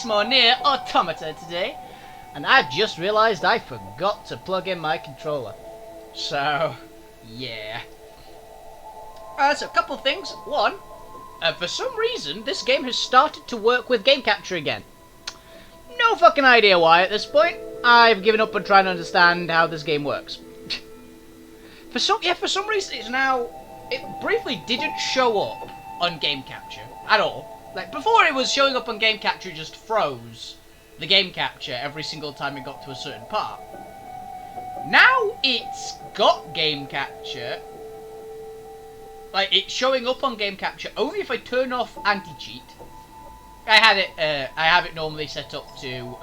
More Nier Automata today, and I just realised I forgot to plug in my controller. So, yeah. So a couple of things. One, for some reason, this game has started to work with game capture again. No fucking idea why at this point. I've given up on trying to understand how this game works. for some reason it briefly didn't show up on game capture at all. Like, before it was showing up on game capture, it just froze the game capture every single time it got to a certain part. Now it's got game capture. Like, it's showing up on game capture only if I turn off anti-cheat. I have it normally set up to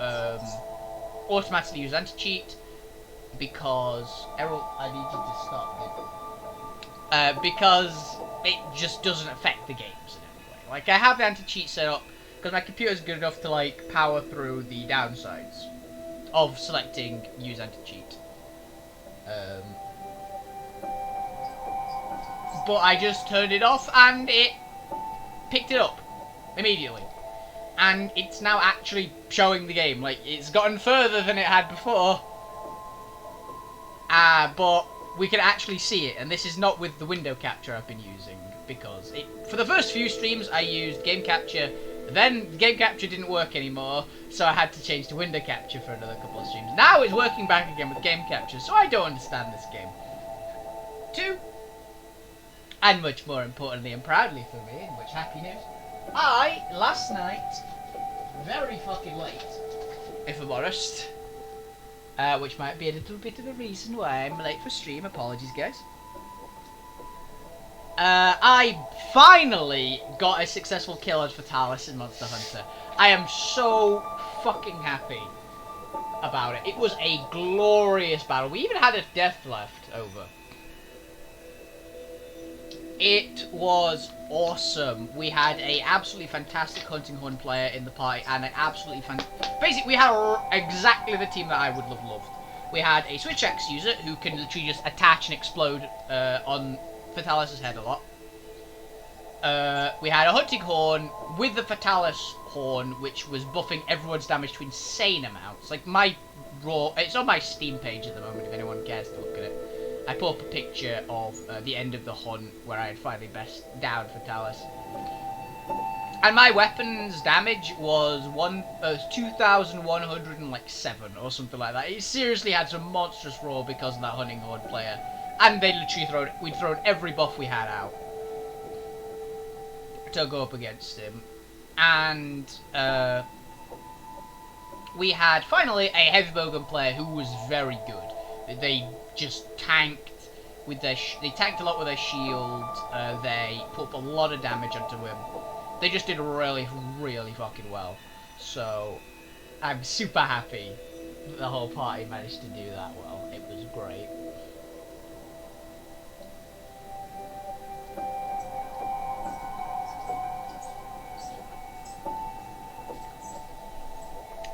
automatically use anti-cheat because Errol, I need you to stop. Because it just doesn't affect the games in any way. Like, I have the anti-cheat set up because my computer's good enough to, like, power through the downsides of selecting use anti-cheat. But I just turned it off and it picked it up immediately. And it's now actually showing the game. Like, it's gotten further than it had before. But we can actually see it, and this is not with the window capture I've been using, because for the first few streams I used game capture, then game capture didn't work anymore, so I had to change to window capture for another couple of streams. Now it's working back again with game capture, so I don't understand this game. 2, and much more importantly and proudly for me, much happy news, last night, very fucking late, if I'm honest, which might be a little bit of a reason why I'm late for stream. Apologies, guys. I finally got a successful kill as Fatalis in Monster Hunter. I am so fucking happy about it. It was a glorious battle. We even had a death left over. It was awesome. We had a absolutely fantastic hunting horn player in the party, and an absolutely basically, we had exactly the team that I would have loved. We had a switch axe user who can literally just attach and explode on Fatalis' head a lot. We had a hunting horn with the Fatalis horn, which was buffing everyone's damage to insane amounts. Like, my it's on my Steam page at the moment if anyone cares to look at it. I put up a picture of the end of the hunt where I had finally best down Fatalis. And my weapon's damage was 2,107 or something like that. It seriously had some monstrous roll because of that hunting horn player. And they literally we'd thrown every buff we had out to go up against him. And we had finally a heavy bowgun player who was very good. They just tanked with their they tanked a lot with their shield. They put up a lot of damage onto him. They just did really, really fucking well. So I'm super happy that the whole party managed to do that well. It was great.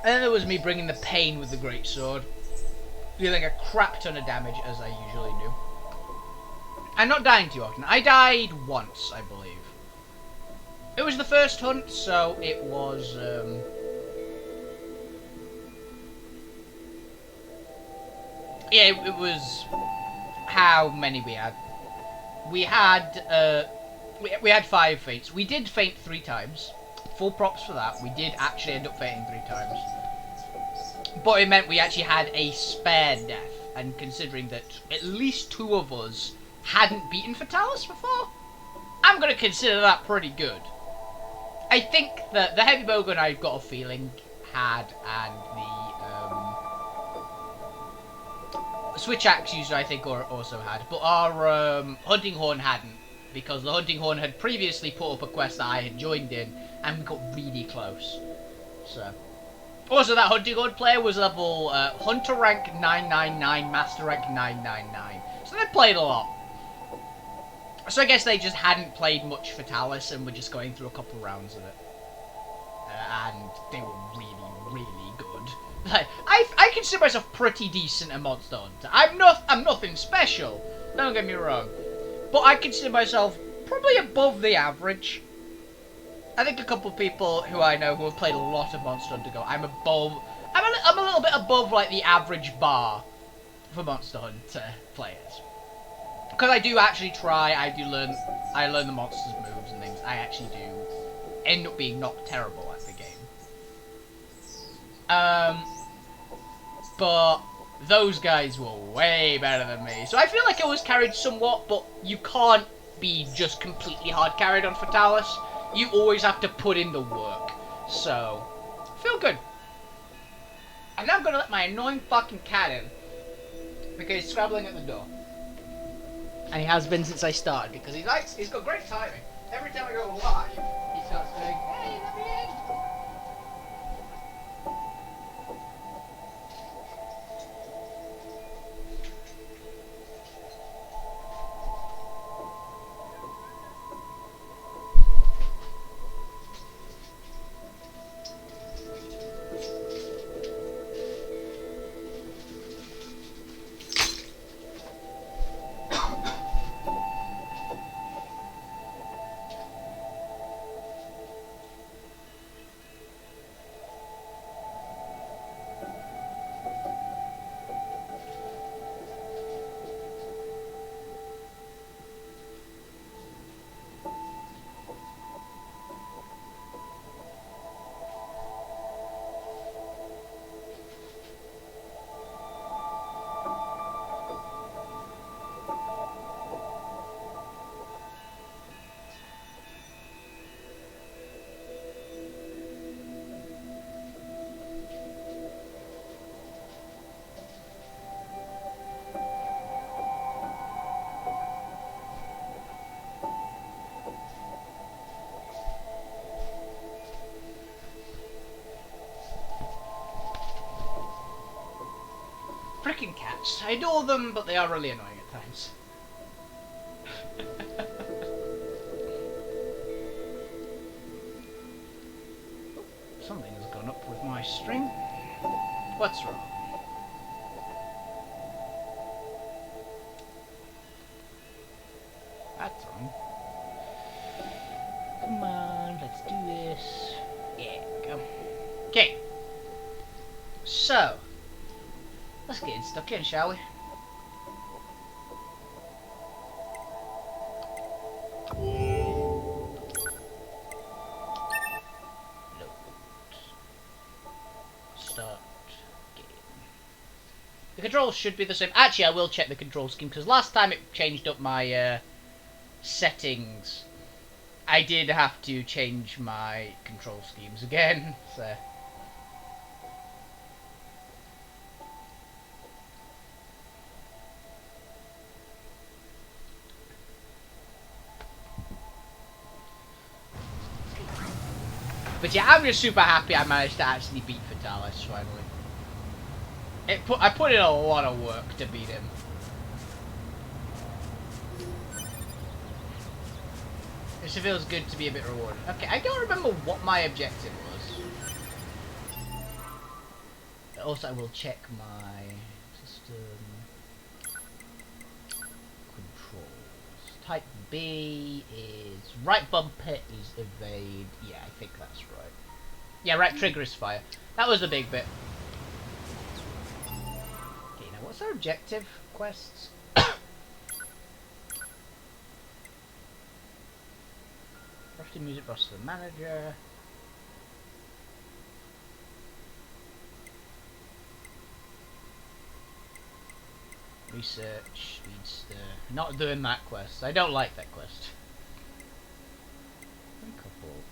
And then there was me bringing the pain with the greatsword, dealing a crap ton of damage as I usually do. And not dying too often. I died once, I believe. It was the first hunt, so it was yeah, it was how many we had. We had we had 5 faints. We did faint 3 times. Full props for that. We did actually end up fainting 3 times. But it meant we actually had a spare death, and considering that at least 2 of us hadn't beaten Fatalis before, I'm going to consider that pretty good. I think that the heavy bowgun, I've got a feeling, had, and the switch axe user, I think, also had, but our hunting horn hadn't, because the hunting horn had previously put up a quest that I had joined in, and we got really close. So, also that hunting horn player was level hunter rank 999, master rank 999, so they played a lot. So I guess they just hadn't played much Fatalis and were just going through a couple of rounds of it, and they were really, really good. Like, I consider myself pretty decent at Monster Hunter. I'm nothing special, don't get me wrong, but I consider myself probably above the average. I think a couple of people who I know who have played a lot of Monster Hunter go, I'm a little bit above like the average bar for Monster Hunter players. Because I do actually try, I learn the monsters' moves and things. I actually do end up being not terrible at the game. But those guys were way better than me. So I feel like I was carried somewhat, but you can't be just completely hard carried on Fatalis. You always have to put in the work. So, feel good. I'm now gonna let my annoying fucking cat in. Because he's scrabbling at the door. And he has been since I started, because he's got great timing. Every time I go live, he starts going, hey, let me in. Frickin' cats. I adore them, but they are really annoying at times. Something has gone up with my string. What's wrong? That's wrong. Come on, let's do this. Yeah, go. Okay. So, let's get stuck in, shall we? Load. Start game. The controls should be the same. Actually, I will check the control scheme, because last time it changed up my settings. I did have to change my control schemes again, so... But yeah, I'm just super happy I managed to actually beat Fatalis finally. I put in a lot of work to beat him. It feels good to be a bit rewarded. Okay, I don't remember what my objective was. Also, I will check my system controls. Type B is right bumper is evade. Yeah, I think that's right. Yeah, right trigger is fire. That was the big bit. Okay, now what's our objective quests? Crafting music boss to the manager. Research, speedster. Not doing that quest. I don't like that quest. A couple.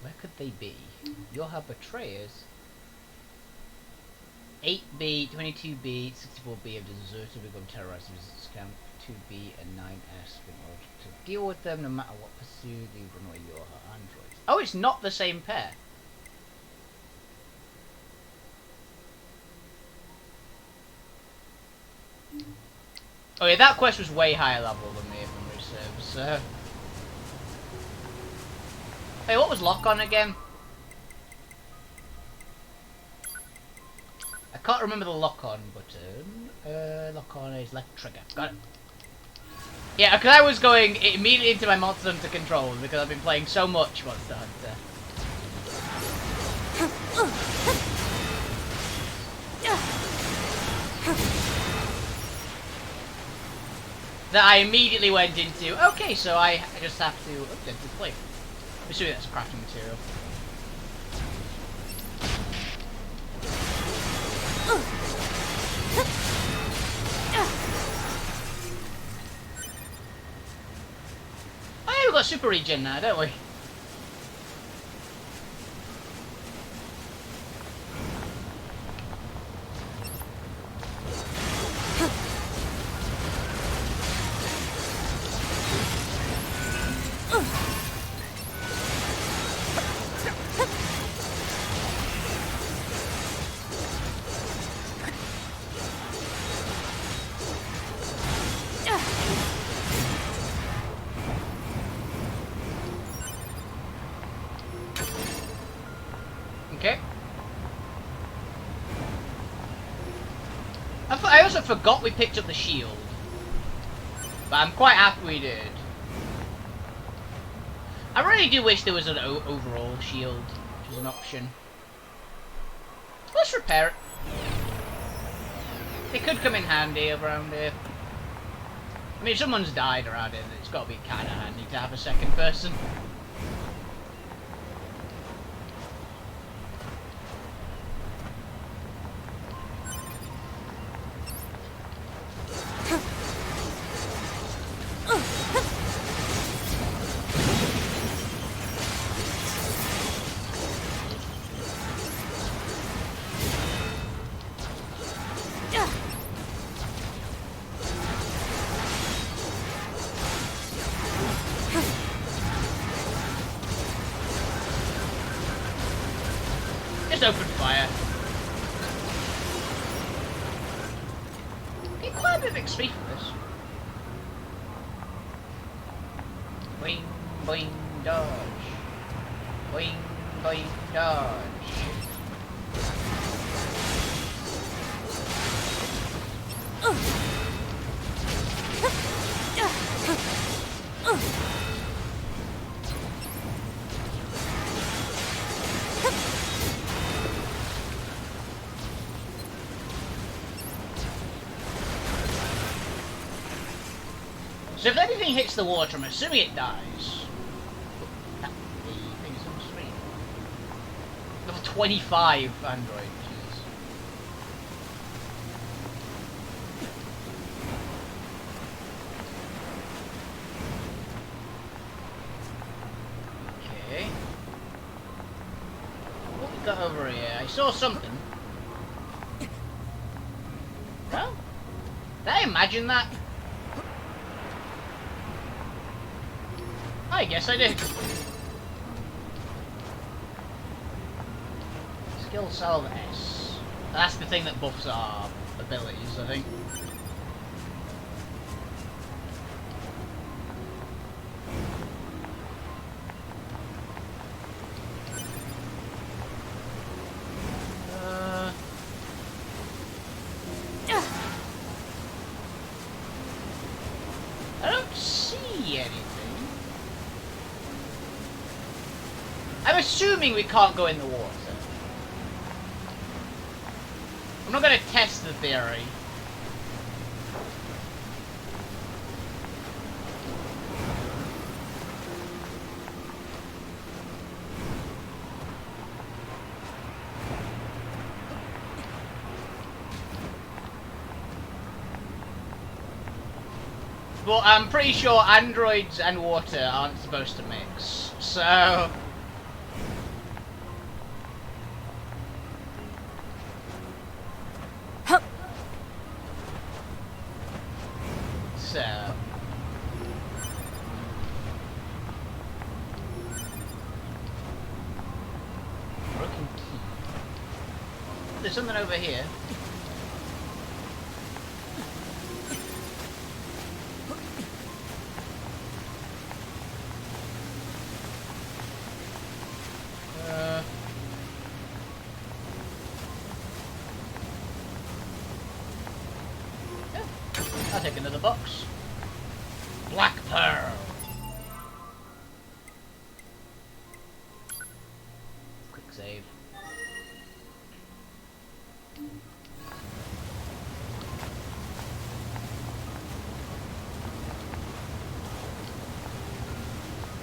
Where could they be? You'll have betrayers. 8B, 22B, 64B have deserted, become terrorized resistance camp. 2B and 9S in order to deal with them no matter what pursue they run away your androids. Oh, it's not the same pair. Oh yeah, that quest was way higher level than me if memory serves, so... Hey, what was lock on again? I can't remember the lock on button. Lock on is left trigger. Got it. Yeah, because I was going immediately into my Monster Hunter controls because I've been playing so much Monster Hunter. That I immediately went into, okay, so I just have to update the plate. I'm assuming that's crafting material. Oh yeah, we've got super regen now, don't we? Okay. I also forgot we picked up the shield. But I'm quite happy we did. I really do wish there was an overall shield, which is an option. Let's repair it. It could come in handy around here. I mean, if someone's died around here, it's got to be kind of handy to have a second person. Just open fire. Get quite a bit of XP for this. Boing, boing, dodge. Boing, boing, dodge. So if anything hits the water, I'm assuming it dies. The thing is on screen. Level 25 Android, Jesus. Okay. What we got over here? I saw something. Well, did I imagine that? I guess I did. Skill salve S. That's the thing that buffs our abilities, I think. I don't see anything. I'm assuming we can't go in the water. I'm not going to test the theory. But I'm pretty sure androids and water aren't supposed to mix, so... Broken key. There's something over here. Yeah. I'll take another box. save.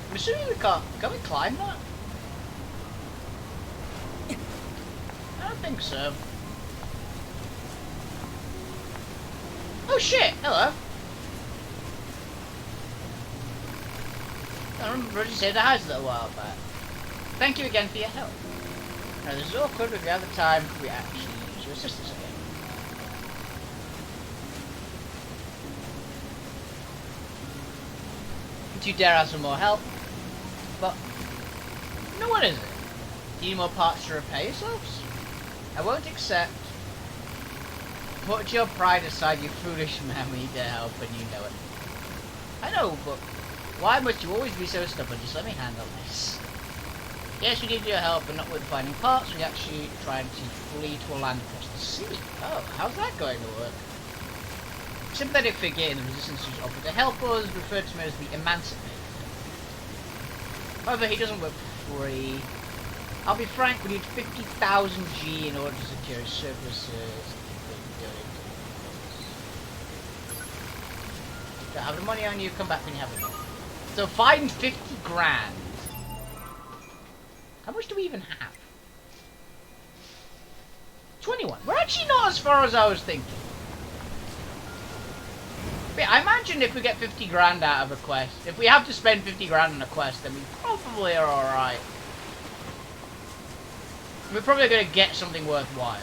I'm assuming we can't. Can we climb that? I don't think so. Oh shit! Hello. I remember you saved the house a little while back. Thank you again for your help. Now this is awkward, but if we have the time, we actually use your assistance again. Do you dare ask for more help? But no, what is it? Do you need more parts to repair yourselves? I won't accept. Put your pride aside, you foolish man. We need to help, and you know it. I know, but why must you always be so stubborn? Just let me handle this. Yes, we need your help, but not with finding parts. We actually trying to flee to a land across the sea. Oh, how's that going to work? Sympathetic figure in the resistance who's offered to help us, referred to him as the Emancipator. However, he doesn't work for free. I'll be frank, we need 50,000 G in order to secure his services. Don't have the money on you, come back when you have enough. So find 50 grand. How much do we even have? 21. We're actually not as far as I was thinking. But I imagine if we get 50 grand out of a quest, if we have to spend 50 grand on a quest, then we probably are alright. We're probably going to get something worthwhile.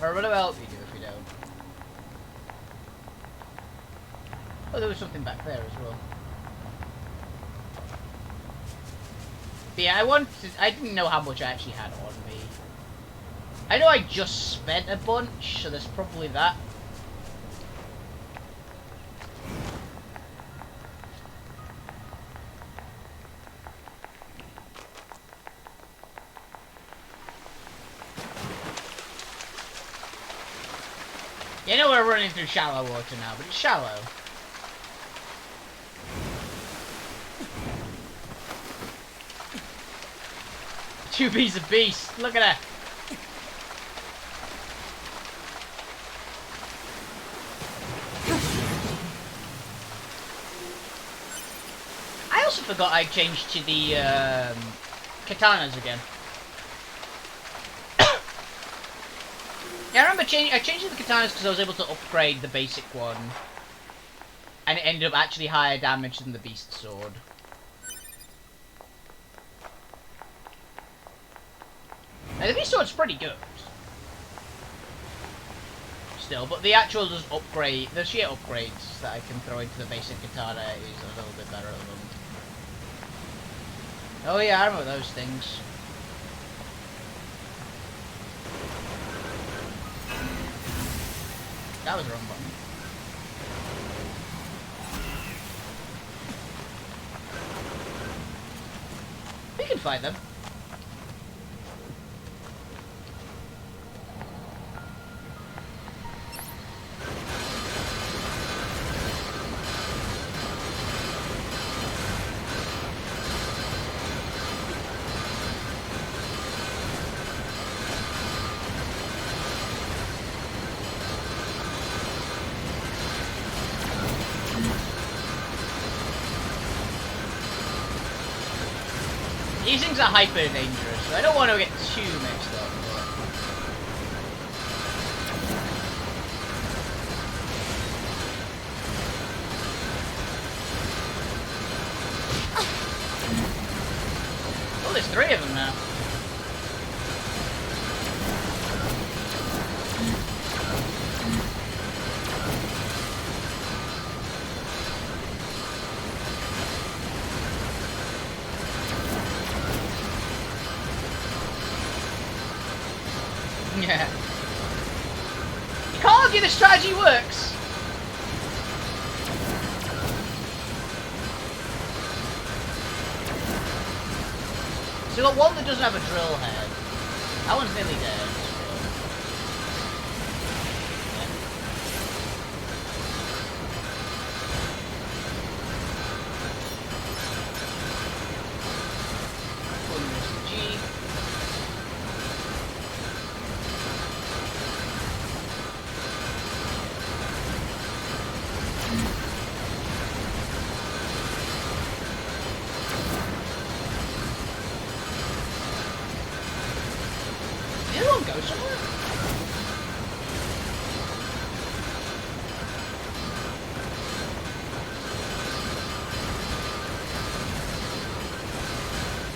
Or what will help you do if we don't? Oh, there was something back there as well. But yeah, I didn't know how much I actually had on me. I know I just spent a bunch, so there's probably that. You know we're running through shallow water now, but it's shallow. Tubi's a beast. Look at her. I also forgot I changed to the katanas again. Yeah, I remember I changed the katanas because I was able to upgrade the basic one. And it ended up actually higher damage than the beast sword. Now the beast sword's pretty good. Still, but the actual just upgrade, the sheer upgrades that I can throw into the basic katana is a little bit better at the moment. Oh yeah, I remember those things. That was the wrong button. We can fight them. These things are hyper dangerous, so I don't want to get too mixed up. Oh, there's 3 of them now. Yeah. You can't argue the strategy works. So we've got one that doesn't have a drill head. That one's nearly dead. one go somewhere?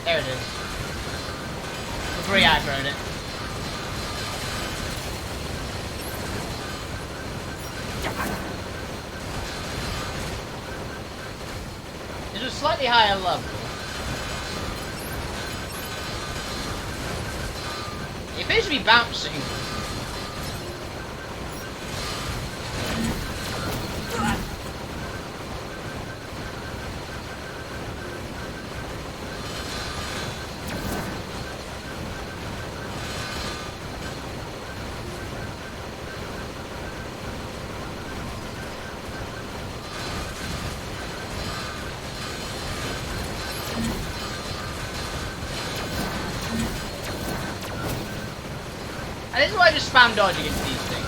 There it is. We've re-aggroed it. It's a slightly higher level. It appears to be bouncing. And this is why I just spam dodge against these things.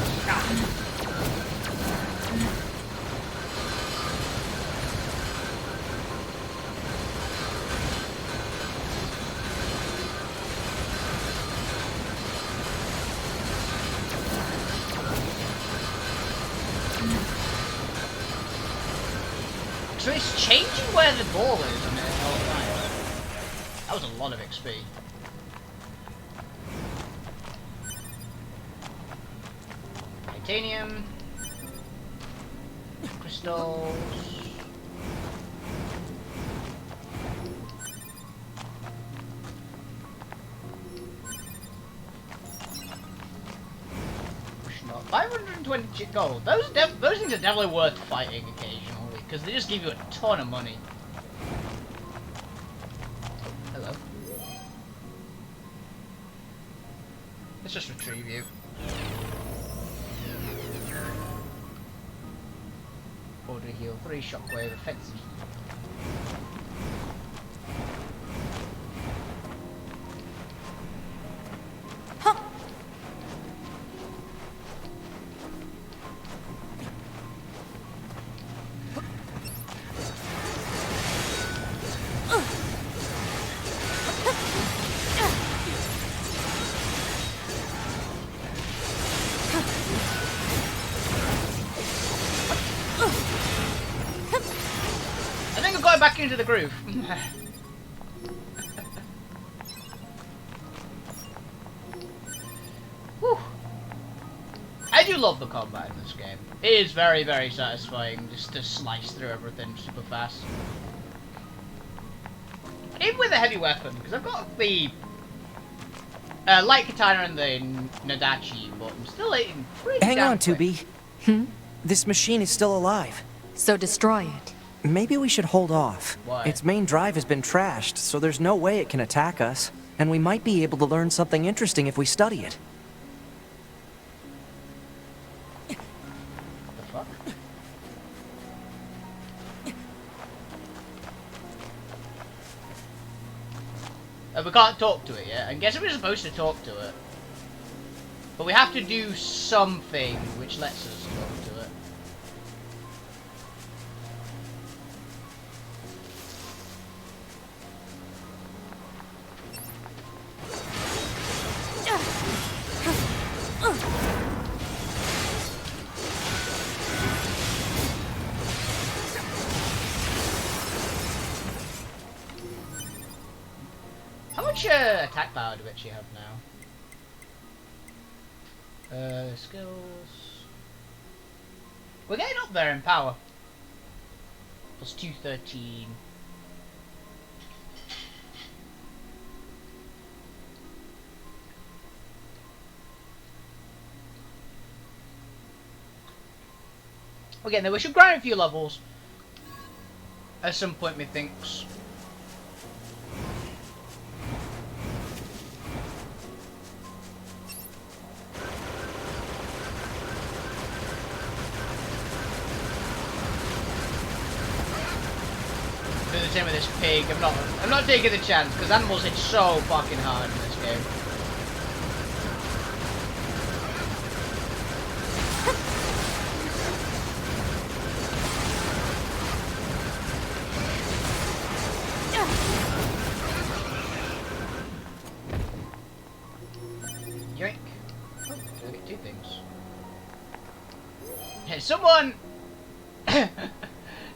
So it's changing where the ball is on it all the time. That was a lot of XP. Titanium, crystals. Not 520 gold. Those things are definitely worth fighting occasionally because they just give you a ton of money. Hello. Let's just retrieve you. Order heal 3 shockwave offensive. Huh. I think I've got back into the groove. Whew. I do love the combat in this game. It is very, very satisfying just to slice through everything super fast. And even with a heavy weapon, because I've got the light katana and the Nadachi, but I'm still hitting pretty Hang damn on, quick. 2B. This machine is still alive. So destroy it. Maybe we should hold off. Why? Its main drive has been trashed, so there's no way it can attack us. And we might be able to learn something interesting if we study it. What the fuck? We can't talk to it yet. I'm guessing we're supposed to talk to it. But we have to do something which lets us talk to it. How much attack power do we actually have now? Skills. We're getting up there in power. Plus 213. Again, though, we should grind a few levels at some point, methinks. Do the same with this pig. I'm not taking the chance because animals hit so fucking hard in this game. Yoink. Right, someone...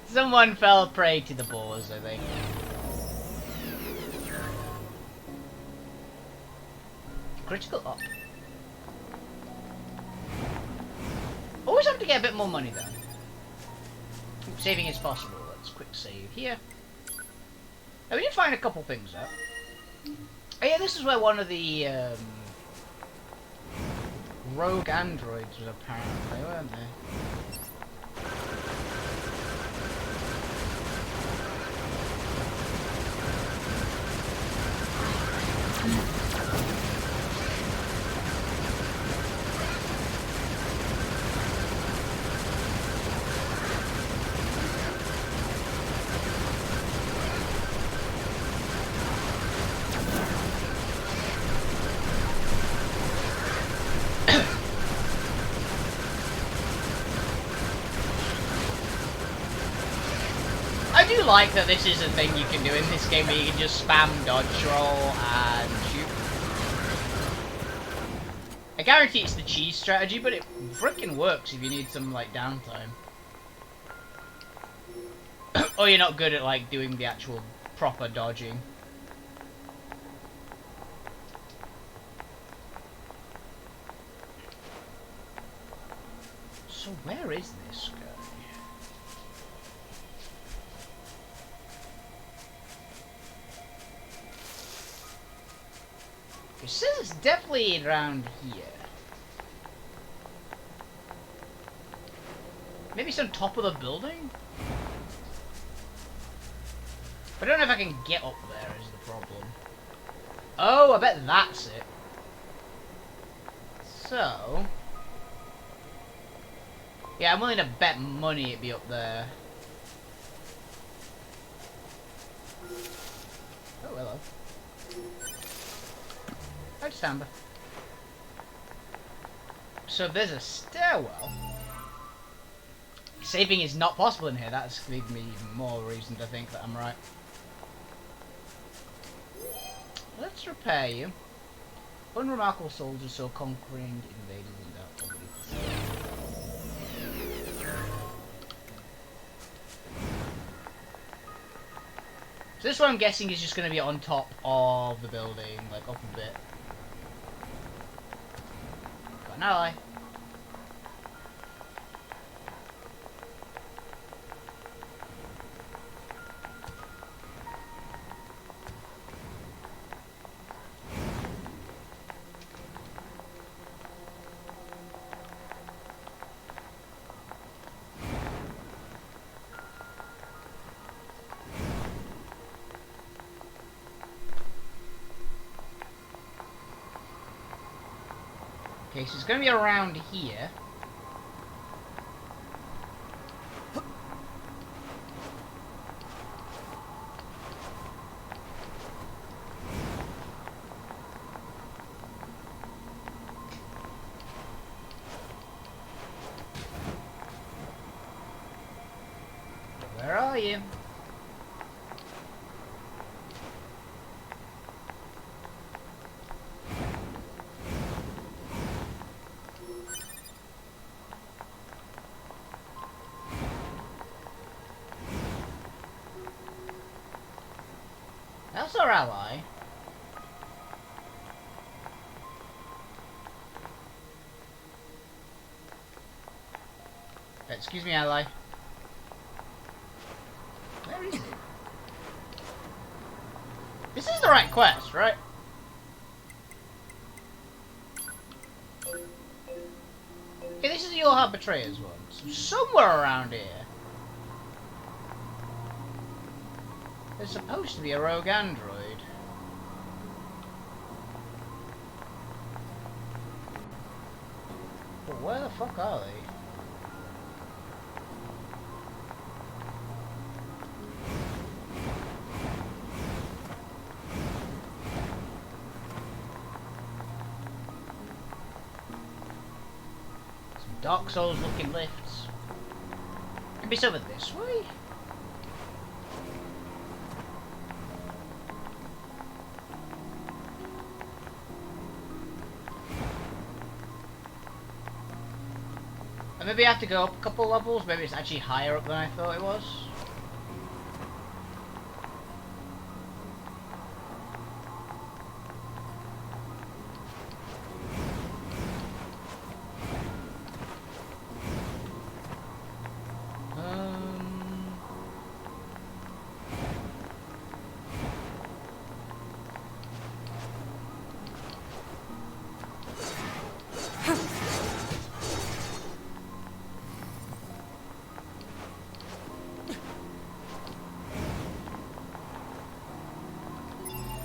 someone fell prey to the boars, I think. Critical up. Always have to get a bit more money, though. Saving is possible. Let's quick save here. Now, we did find a couple things, though. Oh yeah, this is where one of the rogue androids was apparently, weren't they? I do like that this is a thing you can do in this game where you can just spam dodge roll and shoot. I guarantee it's the cheese strategy, but it freaking works if you need some like downtime. Or you're not good at like doing the actual proper dodging. So where is this guy? It says it's definitely around here. Maybe it's on top of the building? But I don't know if I can get up there is the problem. Oh, I bet that's it. So... yeah, I'm willing to bet money it'd be up there. Oh, hello. Hi, Samba. So there's a stairwell. Saving is not possible in here. That's given me even more reason to think that I'm right. Let's repair you. Unremarkable soldier, so conquering invaders without probably. So this one I'm guessing is just going to be on top of the building, like up a bit. Got an ally. Okay, so it's going to be around here. Where are you? That's our ally. Excuse me, ally. Where is it? This is the right quest, right? Okay, this is the Your Heart Betrayers one. So somewhere around here. There's supposed to be a rogue android. But where the fuck are they? Some Dark Souls looking lifts. Maybe it's over this way? Maybe I have to go up a couple levels. Maybe it's actually higher up than I thought it was.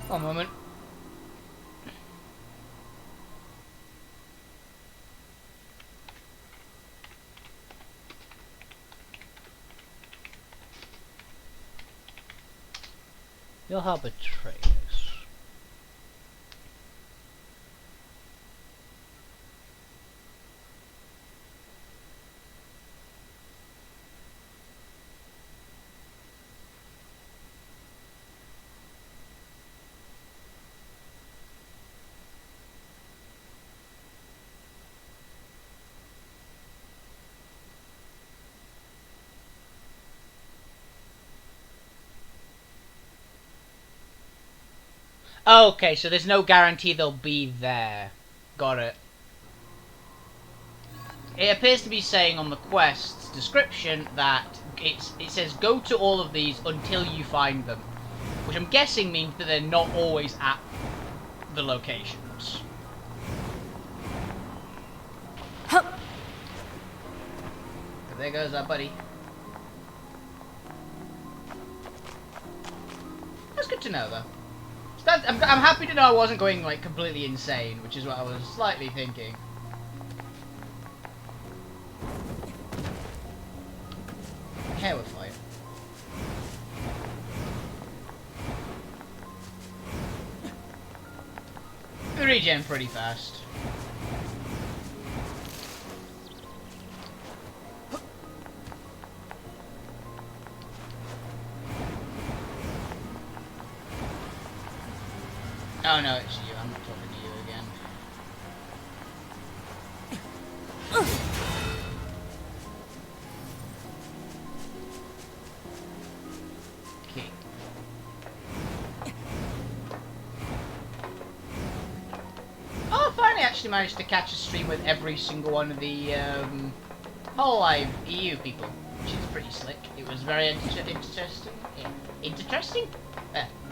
One moment. You'll have betrayers. Okay, so there's no guarantee they'll be there. Got it. It appears to be saying on the quest's description that it says go to all of these until you find them, which I'm guessing means that they're not always at the locations. Huh. There goes our buddy. That's good to know, though. I'm happy to know I wasn't going like completely insane, which is what I was slightly thinking. Yeah, we're fine. We regen pretty fast. Oh no, it's you. I'm not talking to you again. Okay. Oh, I finally actually managed to catch a stream with every single one of the whole live EU people, which is pretty slick. It was very interesting. Interesting?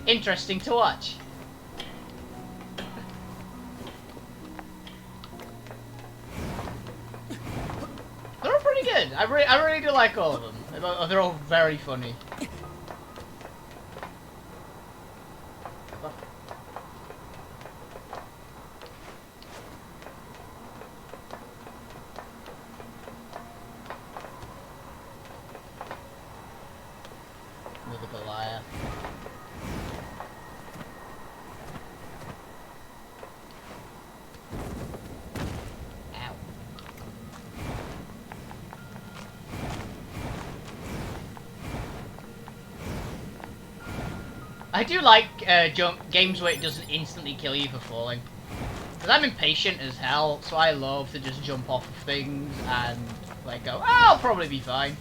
Interesting to watch. They're all pretty good. I really do like all of them. They're all very funny. Another Goliath. I do like games where it doesn't instantly kill you for falling. Because I'm impatient as hell, so I love to just jump off of things and like go, oh, I'll probably be fine.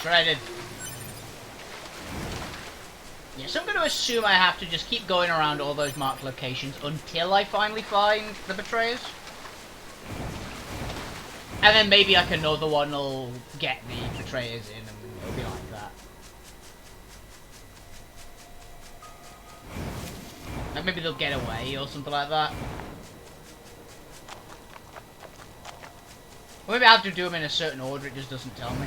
Shredded. Yeah, so I'm going to assume I have to just keep going around all those marked locations until I finally find the betrayers. And then maybe like another one will get the betrayers in and it'll be like that. Like maybe they'll get away or something like that. Or maybe I have to do them in a certain order, it just doesn't tell me.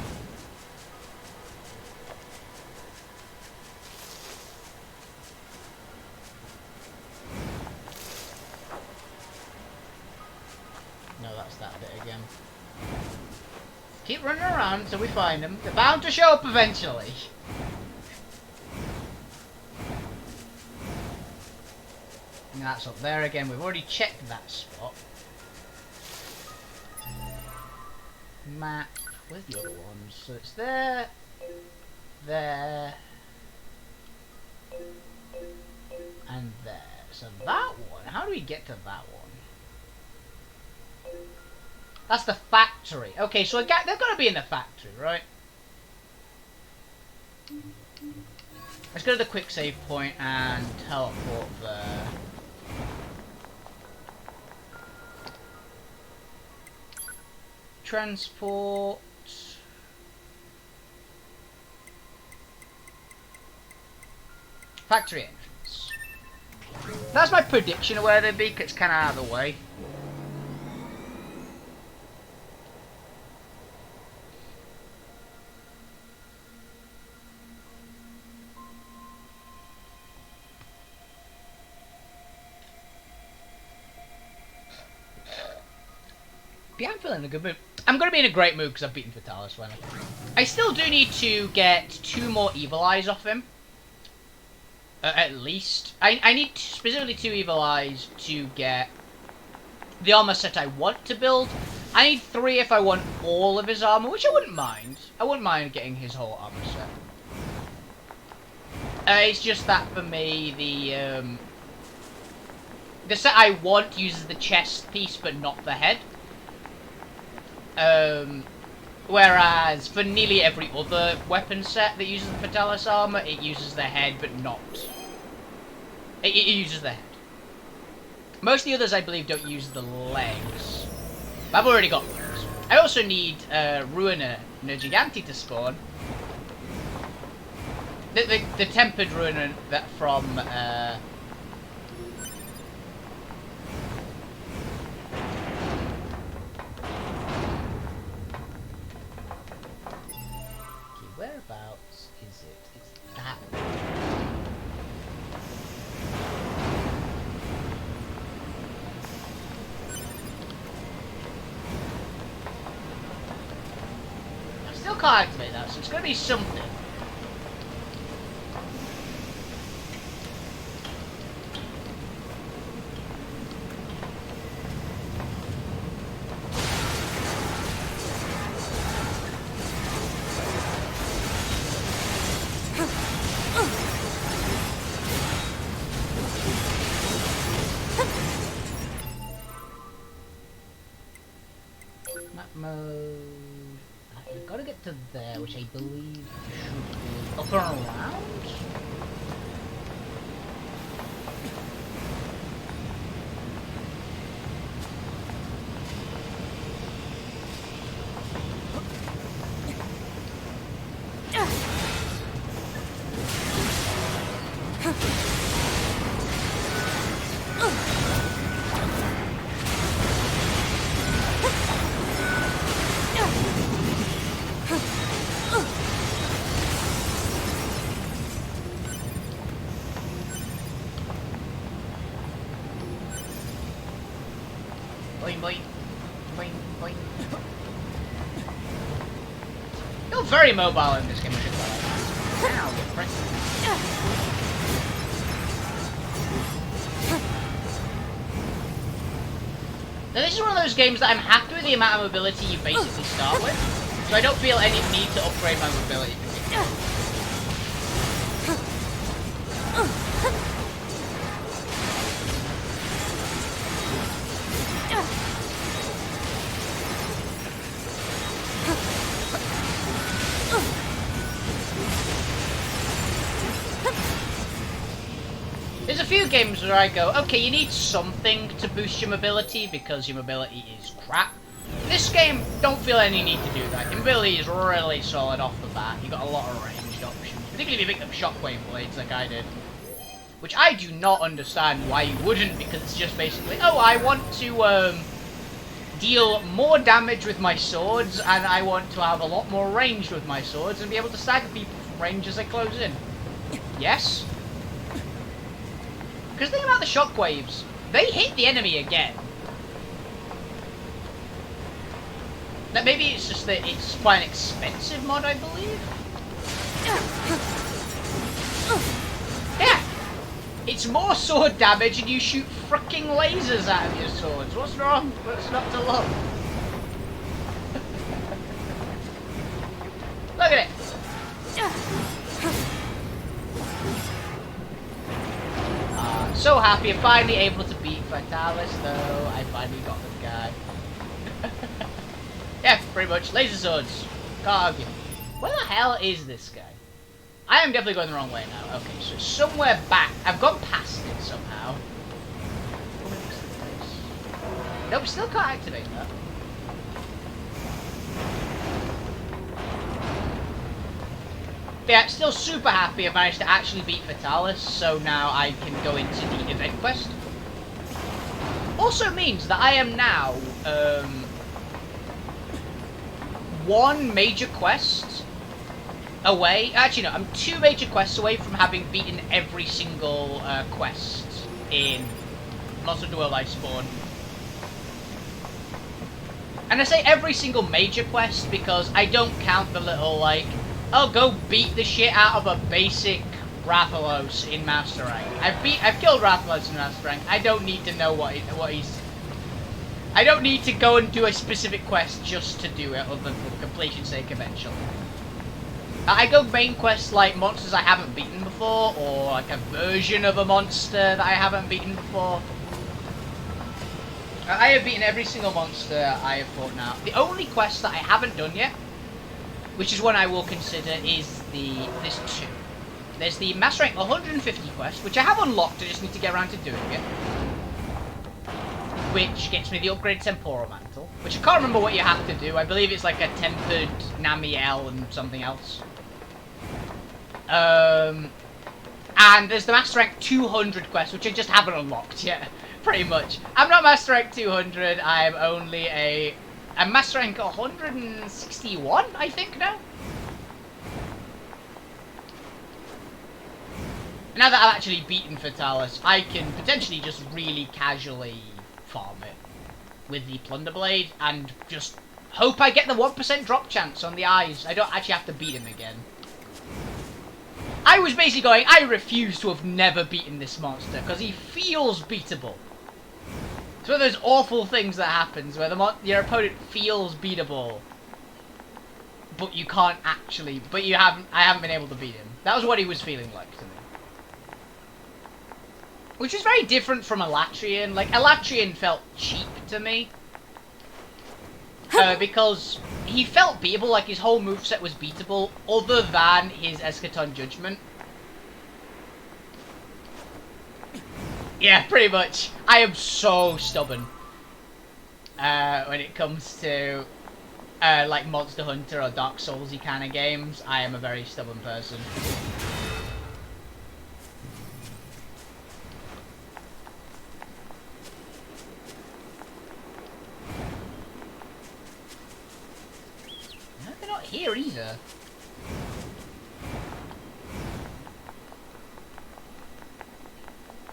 Keep running around until we find them. They're bound to show up eventually. And that's up there again. We've already checked that spot. Map. Where's the other ones? So it's there. There. And there. So that one. How do we get to that one? That's the factory. Okay, so they're going to be in the factory, right? Let's go to the quick save point and teleport there. Transport. Factory entrance. That's my prediction of where they'd be, 'cause it's kind of out of the way. Yeah, I'm feeling in a good mood. I'm going to be in a great mood because I've beaten Vitalis finally. I still do need to get 2 more Evil Eyes off him. At least. I need specifically 2 Evil Eyes to get the armor set I want to build. I need 3 if I want all of his armor, which I wouldn't mind. I wouldn't mind getting his whole armor set. It's just that for me, the set I want uses the chest piece but not the head. Whereas for nearly every other weapon set that uses the Vitalis armor, it uses the head, but not. It uses the head. Most of the others, I believe, don't use the legs. But I've already got those. I also need Ruiner Nergiganti to spawn. The tempered Ruiner that from. Whereabouts is it? It's that way. I still can't activate that, so it's going to be something. Mode. I've got to get to there, which I believe should be up and around. Boing, boing. Boing, boing. You're very mobile in this game, shit. Ow, you prick. Now, this is one of those games that I'm happy with the amount of mobility you basically start with, so I don't feel any need to upgrade my mobility. There's a few games where I go, okay, you need something to boost your mobility because your mobility is crap. This game, don't feel any need to do that. Your mobility is really solid off the bat. You've got a lot of ranged options, particularly if you pick up shockwave blades like I did. Which I do not understand why you wouldn't, because it's just basically, oh, I want to deal more damage with my swords, and I want to have a lot more range with my swords, and be able to stagger people from range as they close in. Yes? Because the thing about the shockwaves, they hit the enemy again. That maybe it's just that it's quite an expensive mod, I believe. Yeah. It's more sword damage and you shoot fricking lasers out of your swords. What's wrong? What's not to love? Look at it. So happy I'm finally able to beat Vitalis, though. I finally got the guy. Yeah, pretty much. Laser swords. Can't argue. Where the hell is this guy? I am definitely going the wrong way now. Okay, so somewhere back. I've gone past it somehow. Nope, still can't activate that. But yeah, still super happy I managed to actually beat Vitalis, so now I can go into the event quest. Also means that I am now, one major quest away. Actually, no, I'm 2 major quests away from having beaten every single quest in Monster Hunter World Iceborne. And I say every single major quest because I don't count the little, like, I'll go beat the shit out of a basic Rathalos in Master Rank. I've killed Rathalos in Master Rank. I don't need to know what he's. I don't need to go and do a specific quest just to do it, other than for completion's sake eventually. I go main quests like monsters I haven't beaten before, or like a version of a monster that I haven't beaten before. I have beaten every single monster I have fought now. The only quest that I haven't done yet, which is one I will consider, is there's 2. There's the Master Rank 150 quest, which I have unlocked, I just need to get around to doing it. Which gets me the upgraded Temporal Mantle, which I can't remember what you have to do. I believe it's like a tempered Namiel and something else. And there's the Master Rank 200 quest, which I just haven't unlocked yet, pretty much. I'm not Master Rank 200, I'm only I'm Master Rank 161, I think, now? Now that I've actually beaten Vitalis, I can potentially just really casually farm it with the Plunder Blade and just hope I get the 1% drop chance on the eyes. I don't actually have to beat him again. I was basically going, I refuse to have never beaten this monster because he feels beatable. It's one of those awful things that happens where your opponent feels beatable, but you can't actually. But I haven't been able to beat him. That was what he was feeling like to me, which is very different from Elatrian. Like Elatrian felt cheap to me because he felt beatable. Like his whole moveset was beatable, other than his Eschaton Judgment. Yeah, pretty much. I am so stubborn when it comes to like Monster Hunter or Dark Soulsy kind of games. I am a very stubborn person. No, they're not here either.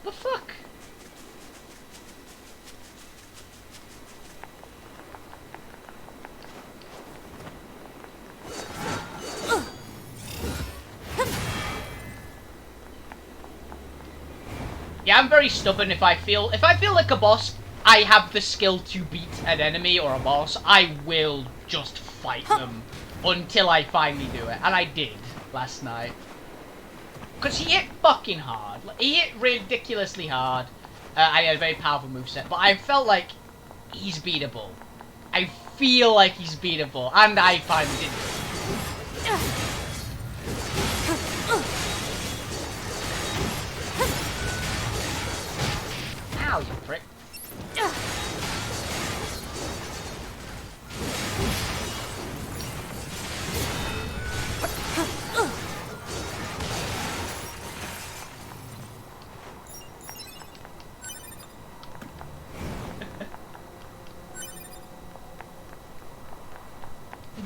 The fuck? Yeah, I'm very stubborn. If I feel like a boss, I have the skill to beat an enemy or a boss, I will just fight them until I finally do it. And I did last night. Because he hit fucking hard. He hit ridiculously hard. I had a very powerful moveset, but I felt like he's beatable. I feel like he's beatable, and I finally did it. Ow, you prick.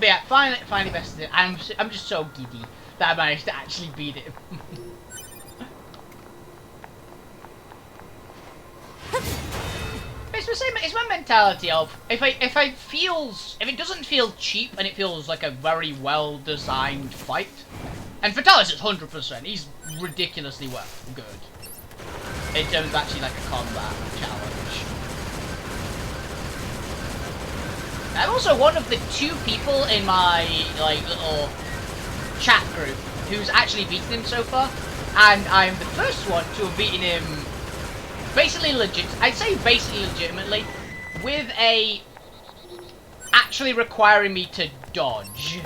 But yeah, finally bested it. I'm just so giddy that I managed to actually beat it. It's the same. it's my mentality of if it doesn't feel cheap and it feels like a very well designed fight, and Vitalis is 100%. He's ridiculously good in terms of actually like a combat challenge. I'm also one of the 2 people in my like little chat group who's actually beaten him so far, and I'm the first one to have beaten him basically I'd say basically legitimately, with a actually requiring me to dodge.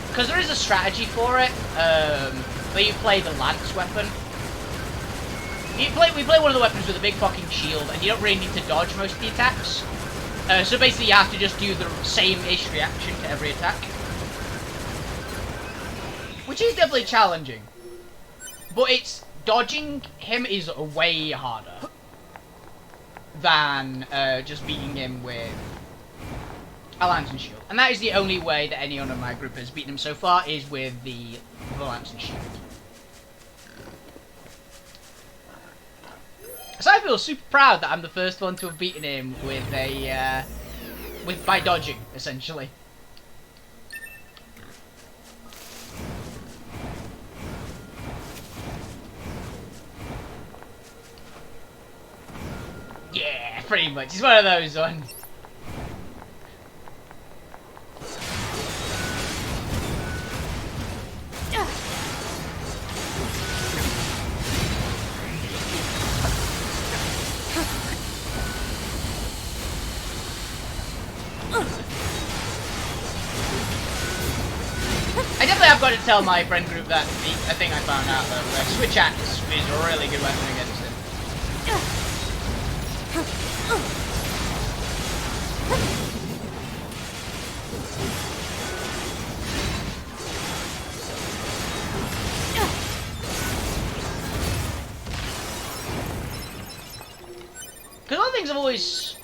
Because there is a strategy for it, where you play the lance weapon. We play one of the weapons with a big fucking shield, and you don't really need to dodge most of the attacks. So basically you have to just do the same-ish reaction to every attack. Which is definitely challenging. But dodging him is way harder than just beating him with a lance and shield. And that is the only way that anyone in my group has beaten him so far, is with the lance and shield. So I feel super proud that I'm the first one to have beaten him with by dodging, essentially. Yeah, pretty much. He's one of those ones. I definitely have got to tell my friend group that a thing I found out though, that Switch Axe is a really good weapon against him. Because one of the things I've always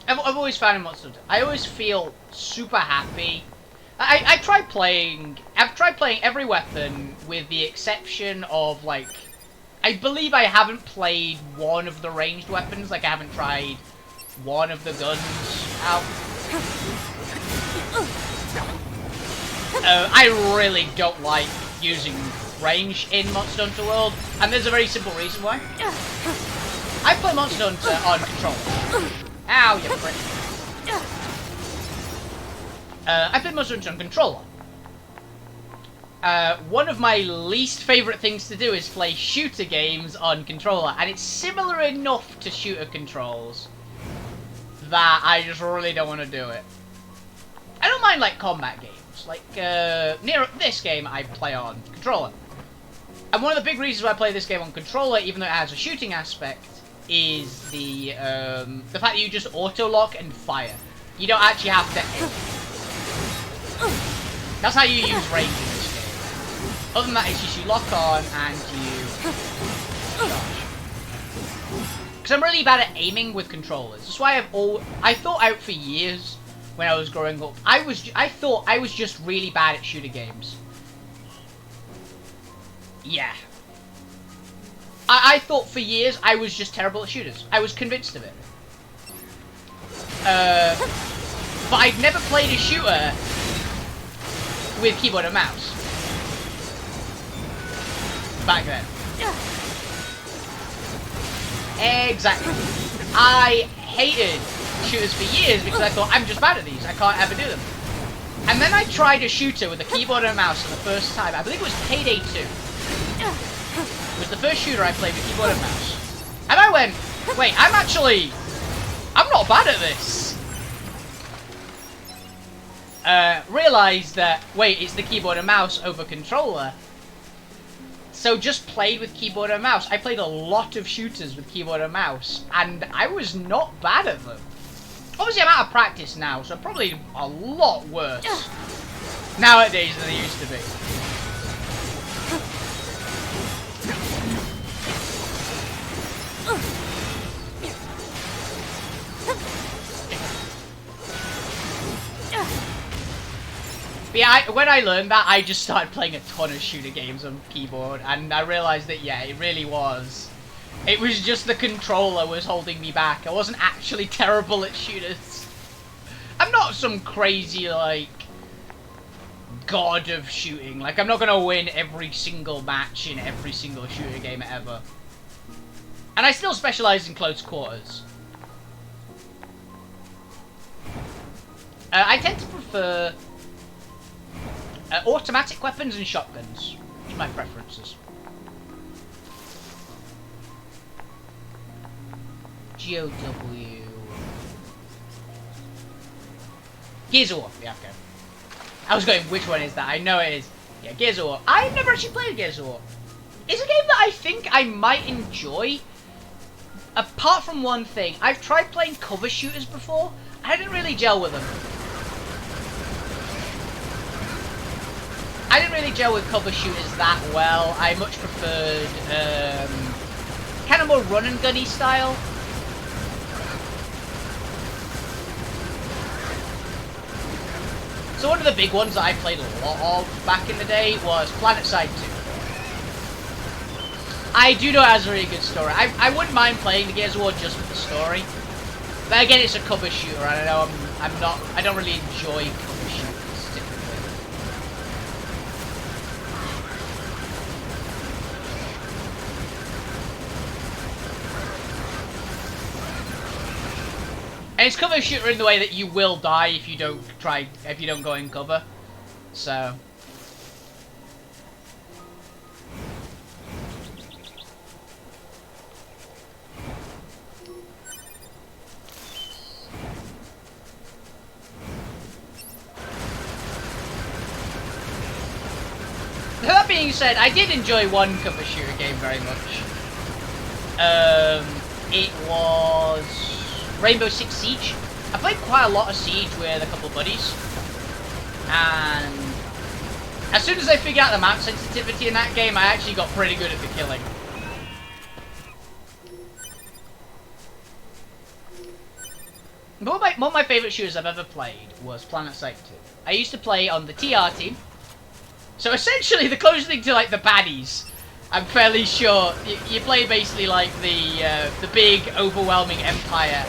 I've always found in Monster Hunter, I always feel super happy. I've tried playing every weapon with the exception of, like, I believe I haven't played one of the ranged weapons, like I haven't tried one of the guns out. I really don't like using range in Monster Hunter World, and there's a very simple reason why. I play Monster Hunter on controller. Ow, you prick. I play Monster Hunter on controller. One of my least favourite things to do is play shooter games on controller, and it's similar enough to shooter controls that I just really don't want to do it. I don't mind, like, combat games. Like, Nier, this game I play on controller. And one of the big reasons why I play this game on controller, even though it has a shooting aspect, is the fact that you just auto-lock and fire. You don't actually have to aim. That's how you use range in this game. Other than that, it's just you lock on and you charge. Because I'm really bad at aiming with controllers. That's why I thought out for years when I was growing up. I thought I was just really bad at shooter games. Yeah. I thought for years I was just terrible at shooters. I was convinced of it. But I'd never played a shooter with keyboard and mouse. Back then. Exactly. I hated shooters for years because I thought, I'm just bad at these. I can't ever do them. And then I tried a shooter with a keyboard and a mouse for the first time. I believe it was Payday 2. It was the first shooter I played with keyboard and mouse. And I went, wait, I'm not bad at this. Realised that, wait, it's the keyboard and mouse over controller. So just played with keyboard and mouse. I played a lot of shooters with keyboard and mouse, and I was not bad at them. Obviously, I'm out of practice now, so I'm probably a lot worse nowadays than they used to be. Yeah, when I learned that, I just started playing a ton of shooter games on keyboard, and I realized that, yeah, it really was. It was just the controller was holding me back. I wasn't actually terrible at shooters. I'm not some crazy, like, god of shooting. Like, I'm not gonna win every single match in every single shooter game ever. And I still specialize in close quarters. I tend to prefer automatic weapons and shotguns. Those are my preferences. GOW. Gears of War. Yeah, okay. I was going, which one is that? I know it is. Yeah, Gears of War. I've never actually played Gears of War. It's a game that I think I might enjoy. Apart from one thing. I've tried playing cover shooters before. I didn't really gel with them. I didn't really gel with cover shooters that well. I much preferred kind of more run and gunny style. So one of the big ones that I played a lot of back in the day was PlanetSide 2. I do know it has a really good story. I wouldn't mind playing the Gears of War just for the story. But again, it's a cover shooter, and I know I don't really enjoy cover shooters typically. And it's cover shooter in the way that you will die if you don't go in cover. So. That being said, I did enjoy one cover shooter game very much. It was Rainbow Six Siege. I played quite a lot of Siege with a couple of buddies, and as soon as I figured out the map sensitivity in that game, I actually got pretty good at the killing. But one of my favourite shooters I've ever played was PlanetSide 2. I used to play on the TR team. So essentially, the closest thing to like the baddies, I'm fairly sure you play basically like the big, overwhelming empire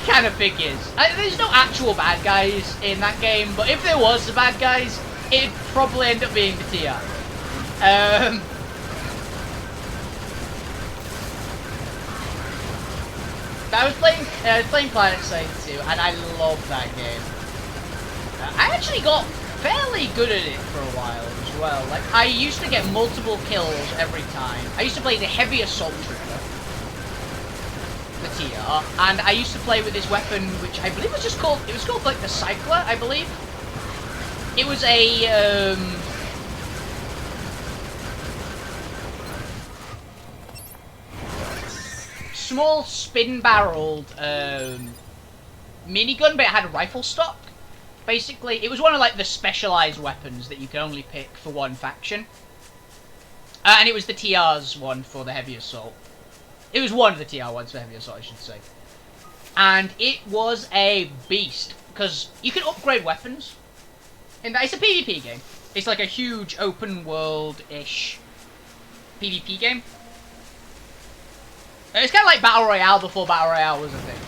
kind of figures. There's no actual bad guys in that game, but if there was the bad guys, it'd probably end up being the TR. I was playing PlanetSide 2, and I loved that game. I actually got fairly good at it for a while as well. Like, I used to get multiple kills every time. I used to play the Heavy Assault Trooper, the TR, and I used to play with this weapon, which I believe was just called, it was called like the Cycler, I believe. It was a, small spin-barreled, minigun, but it had a rifle stock. Basically, it was one of like the specialized weapons that you can only pick for one faction. And it was the TR's one for the Heavy Assault. It was one of the TR ones for Heavy Assault, I should say. And it was a beast, because you can upgrade weapons. And it's a PvP game. It's like a huge open world-ish PvP game. It's kind of like Battle Royale before Battle Royale was a thing.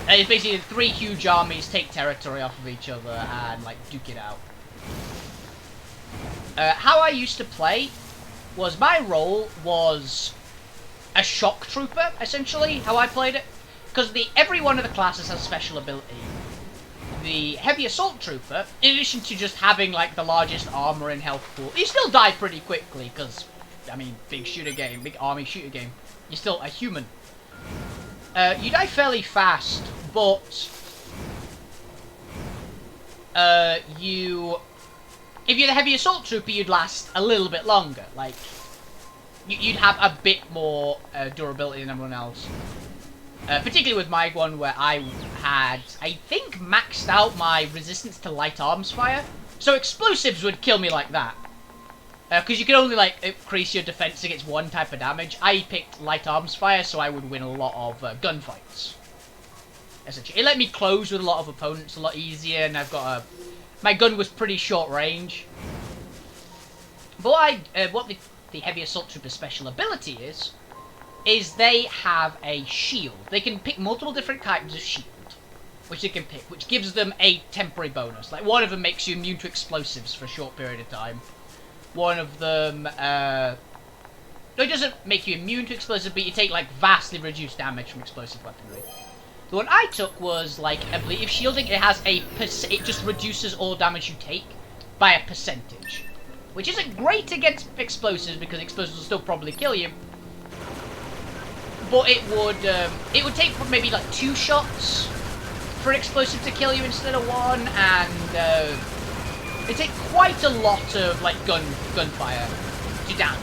It's basically 3 huge armies take territory off of each other and, like, duke it out. How I used to play was my role was a shock trooper, essentially, how I played it. Because every one of the classes has special ability. The Heavy Assault Trooper, in addition to just having, like, the largest armor and health pool, you still die pretty quickly, because, I mean, big shooter game, big army shooter game. You're still a human. You die fairly fast, but if you're the Heavy Assault Trooper, you'd last a little bit longer. Like, you'd have a bit more durability than everyone else. Particularly with my one, where I had, I think, maxed out my resistance to light arms fire. So explosives would kill me like that. Because you can only, like, increase your defense against one type of damage. I picked light arms fire, so I would win a lot of gunfights. essentially. It let me close with a lot of opponents a lot easier, and I've got a... My gun was pretty short range. But what the Heavy Assault Trooper's special ability is they have a shield. They can pick multiple different types of shield, which they can pick, which gives them a temporary bonus. Like, one of them makes you immune to explosives for a short period of time. One of them, no, it doesn't make you immune to explosives, but you take, like, vastly reduced damage from explosive weaponry. The one I took was, like, ablative shielding. It has it just reduces all damage you take by a percentage. Which isn't great against explosives, because explosives will still probably kill you. But it would take maybe, like, 2 shots for an explosive to kill you instead of 1, and, it takes quite a lot of, like, gunfire to down.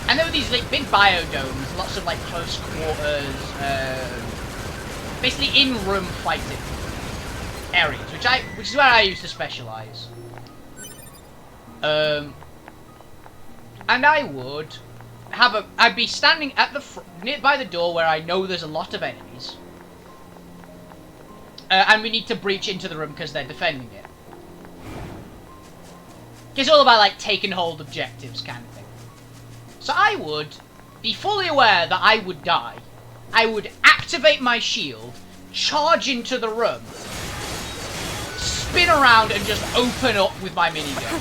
And there were these, like, big biodomes, lots of, like, close quarters, basically in-room fighting areas, which is where I used to specialise. And I would I'd be standing at the by the door where I know there's a lot of enemies, and we need to breach into the room because they're defending it. It's all about, like, taking hold objectives kind of thing. So I would be fully aware that I would die. I would activate my shield, charge into the room, spin around, and just open up with my minigun.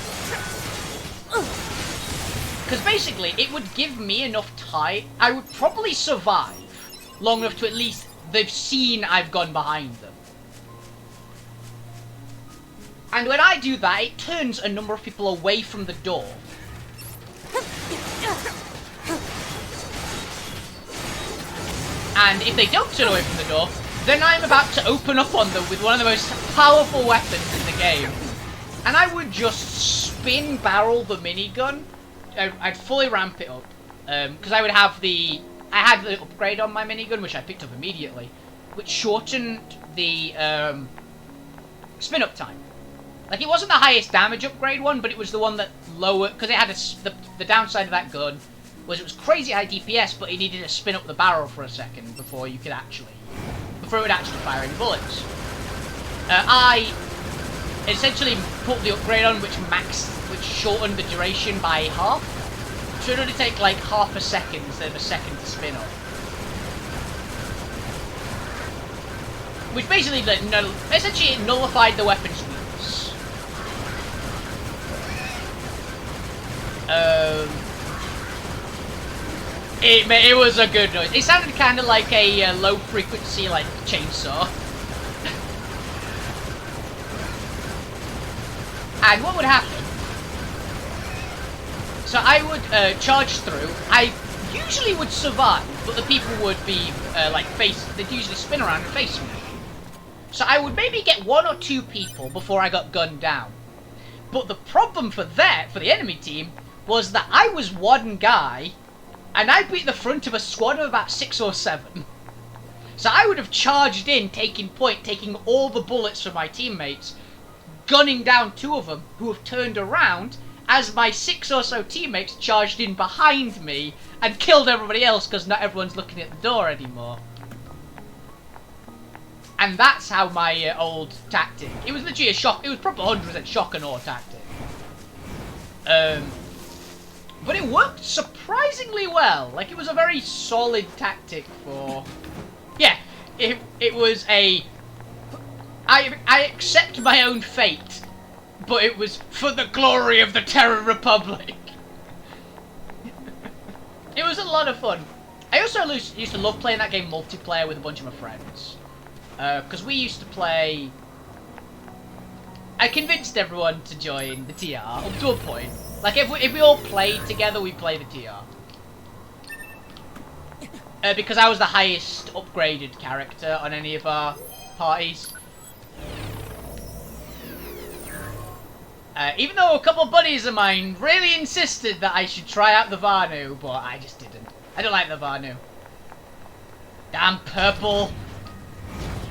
Because basically, it would give me enough time. I would probably survive long enough to at least they've seen I've gone behind them. And when I do that, it turns a number of people away from the door. And if they don't turn away from the door, then I'm about to open up on them with one of the most powerful weapons in the game. And I would just spin barrel the minigun. I'd fully ramp it up. Because I had the upgrade on my minigun, which I picked up immediately, which shortened the spin up time. Like, it wasn't the highest damage upgrade one, but it was the one that lowered, because it had the downside of that gun was it was crazy high DPS, but it needed to spin up the barrel for a second before it would actually fire any bullets. I essentially put the upgrade on, which shortened the duration by half. So it would only take like half a second instead of a second to spin up. Which basically, essentially it nullified the weapon's weakness. It was a good noise. It sounded kind of like a low frequency, like, chainsaw. And what would happen? So I would charge through. I usually would survive, but the people would be they'd usually spin around and face me. So I would maybe get 1 or 2 people before I got gunned down. But the problem for the enemy team, was that I was one guy, and I'd be at the front of a squad of about 6 or 7. So I would have charged in, taking point, taking all the bullets from my teammates, gunning down 2 of them, who have turned around, as my 6 or so teammates charged in behind me, and killed everybody else, because not everyone's looking at the door anymore. And that's how my old tactic. It was literally a shock. It was probably 100% shock and awe tactic. But it worked surprisingly well. Like, it was a very solid tactic for... Yeah, it was a... I accept my own fate, but it was for the glory of the Terran Republic. It was a lot of fun. I also used to love playing that game multiplayer with a bunch of my friends. Because we used to play... I convinced everyone to join the TR, up to a point. Like, if we all played together, we'd play the TR. Because I was the highest upgraded character on any of our parties. Even though a couple of buddies of mine really insisted that I should try out the Vanu, but I just didn't. I don't like the Vanu. Damn purple.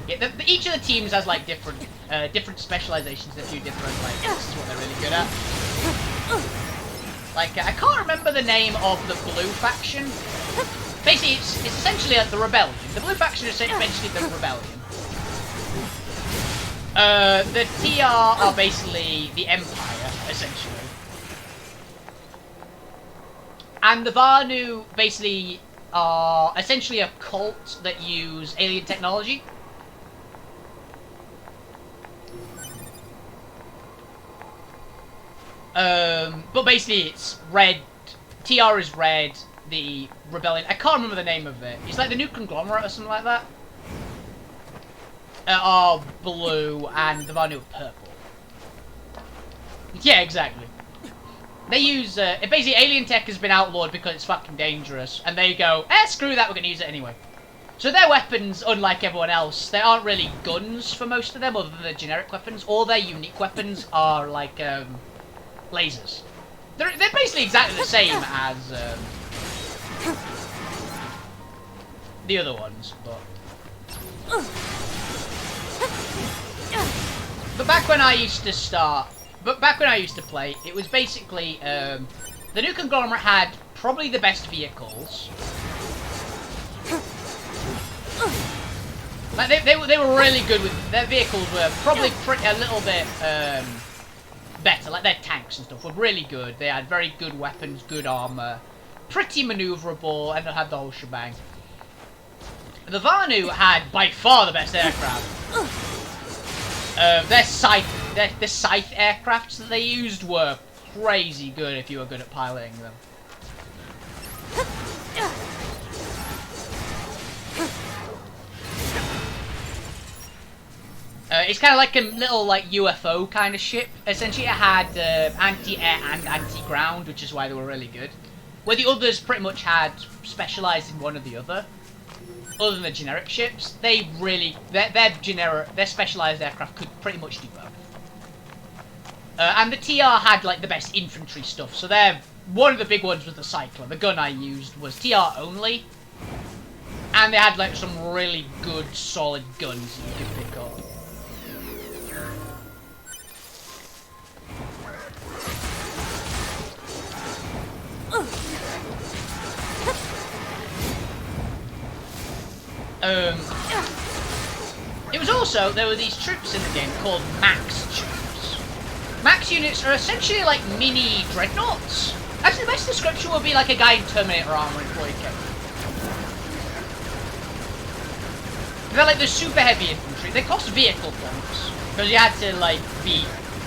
Yeah, each of the teams has like different specializations that do different, like, this is what they're really good at. Like, I can't remember the name of the blue faction, basically, it's essentially like the rebellion. The blue faction is essentially the rebellion. The TR are basically the Empire, essentially. And the Vanu basically are essentially a cult that use alien technology. But basically it's red, TR is red, the rebellion, I can't remember the name of it. It's like the new conglomerate or something like that. Are blue and the Vanu are purple. Yeah, exactly. They use, basically alien tech has been outlawed because it's fucking dangerous. And they go, screw that, we're gonna use it anyway. So their weapons, unlike everyone else, they aren't really guns for most of them, other than the generic weapons. All their unique weapons are like, lasers. They're basically exactly the same as, the other ones, but... But back when I used to play, it was basically, the new conglomerate had probably the best vehicles. Like, they were really good with, their vehicles were probably a little bit, better. Like, their tanks and stuff were really good. They had very good weapons, good armor, pretty maneuverable, and they had the whole shebang. The Vanu had by far the best aircraft. The scythe aircrafts that they used were crazy good if you were good at piloting them. It's kind of like a little like UFO kind of ship. Essentially, it had anti-air and anti-ground, which is why they were really good. Where the others pretty much had specialized in one or the other. Other than the generic ships, they really their specialized aircraft could pretty much do both. And the TR had like the best infantry stuff. So one of the big ones was the Cycler. The gun I used was TR only, and they had like some really good solid guns you could pick up. It was also, there were these troops in the game called Max troops. Max units are essentially like mini dreadnoughts. Actually, the best description would be like a guy in Terminator armor in 40k. They're like the super heavy infantry. They cost vehicle points, because you had to like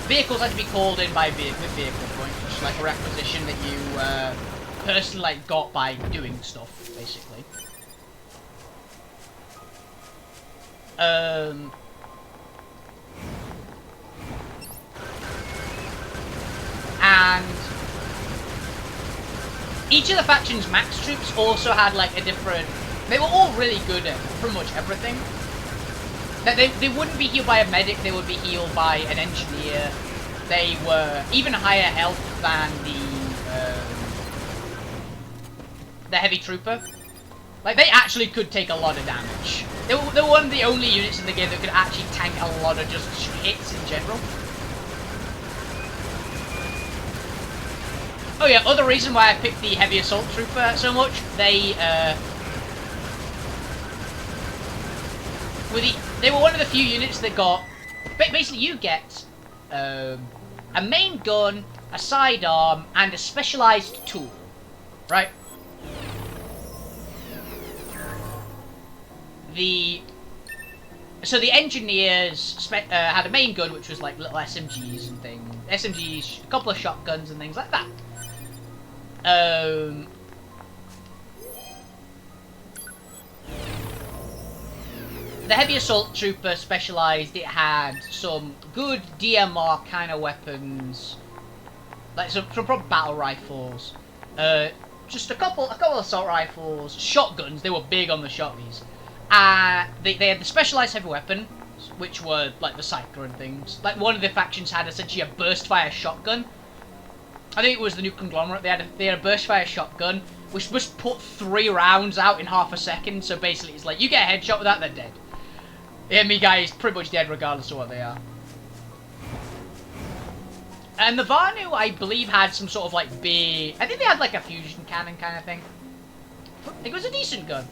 vehicles had to be called in by with vehicle points, which is like a requisition that you personally like got by doing stuff, basically. And each of the faction's max troops also had like a different... They were all really good at pretty much everything. They wouldn't be healed by a medic, they would be healed by an engineer. They were even higher health than the heavy trooper. Like, they actually could take a lot of damage. They were one of the only units in the game that could actually tank a lot of just hits in general. Oh yeah, other reason why I picked the heavy assault trooper so much, they were one of the few units that got... Basically, you get a main gun, a sidearm, and a specialized tool, right? So the engineers had a main gun, which was like little SMGs and things. SMGs, a couple of shotguns and things like that. The heavy assault trooper specialized. It had some good DMR kind of weapons, like some proper battle rifles. Just a couple of assault rifles, shotguns. They were big on the shotguns. They had the specialized heavy weapon, which were like the Cycler and things. Like one of the factions had essentially a burst fire shotgun. I think it was the new conglomerate. They had a burst fire shotgun, which must put 3 rounds out in half a second. So basically, it's like you get a headshot with that, they're dead. The enemy guy is pretty much dead regardless of what they are. And the Vanu, I believe, had some sort of like big... I think they had like a fusion cannon kind of thing. It was a decent gun.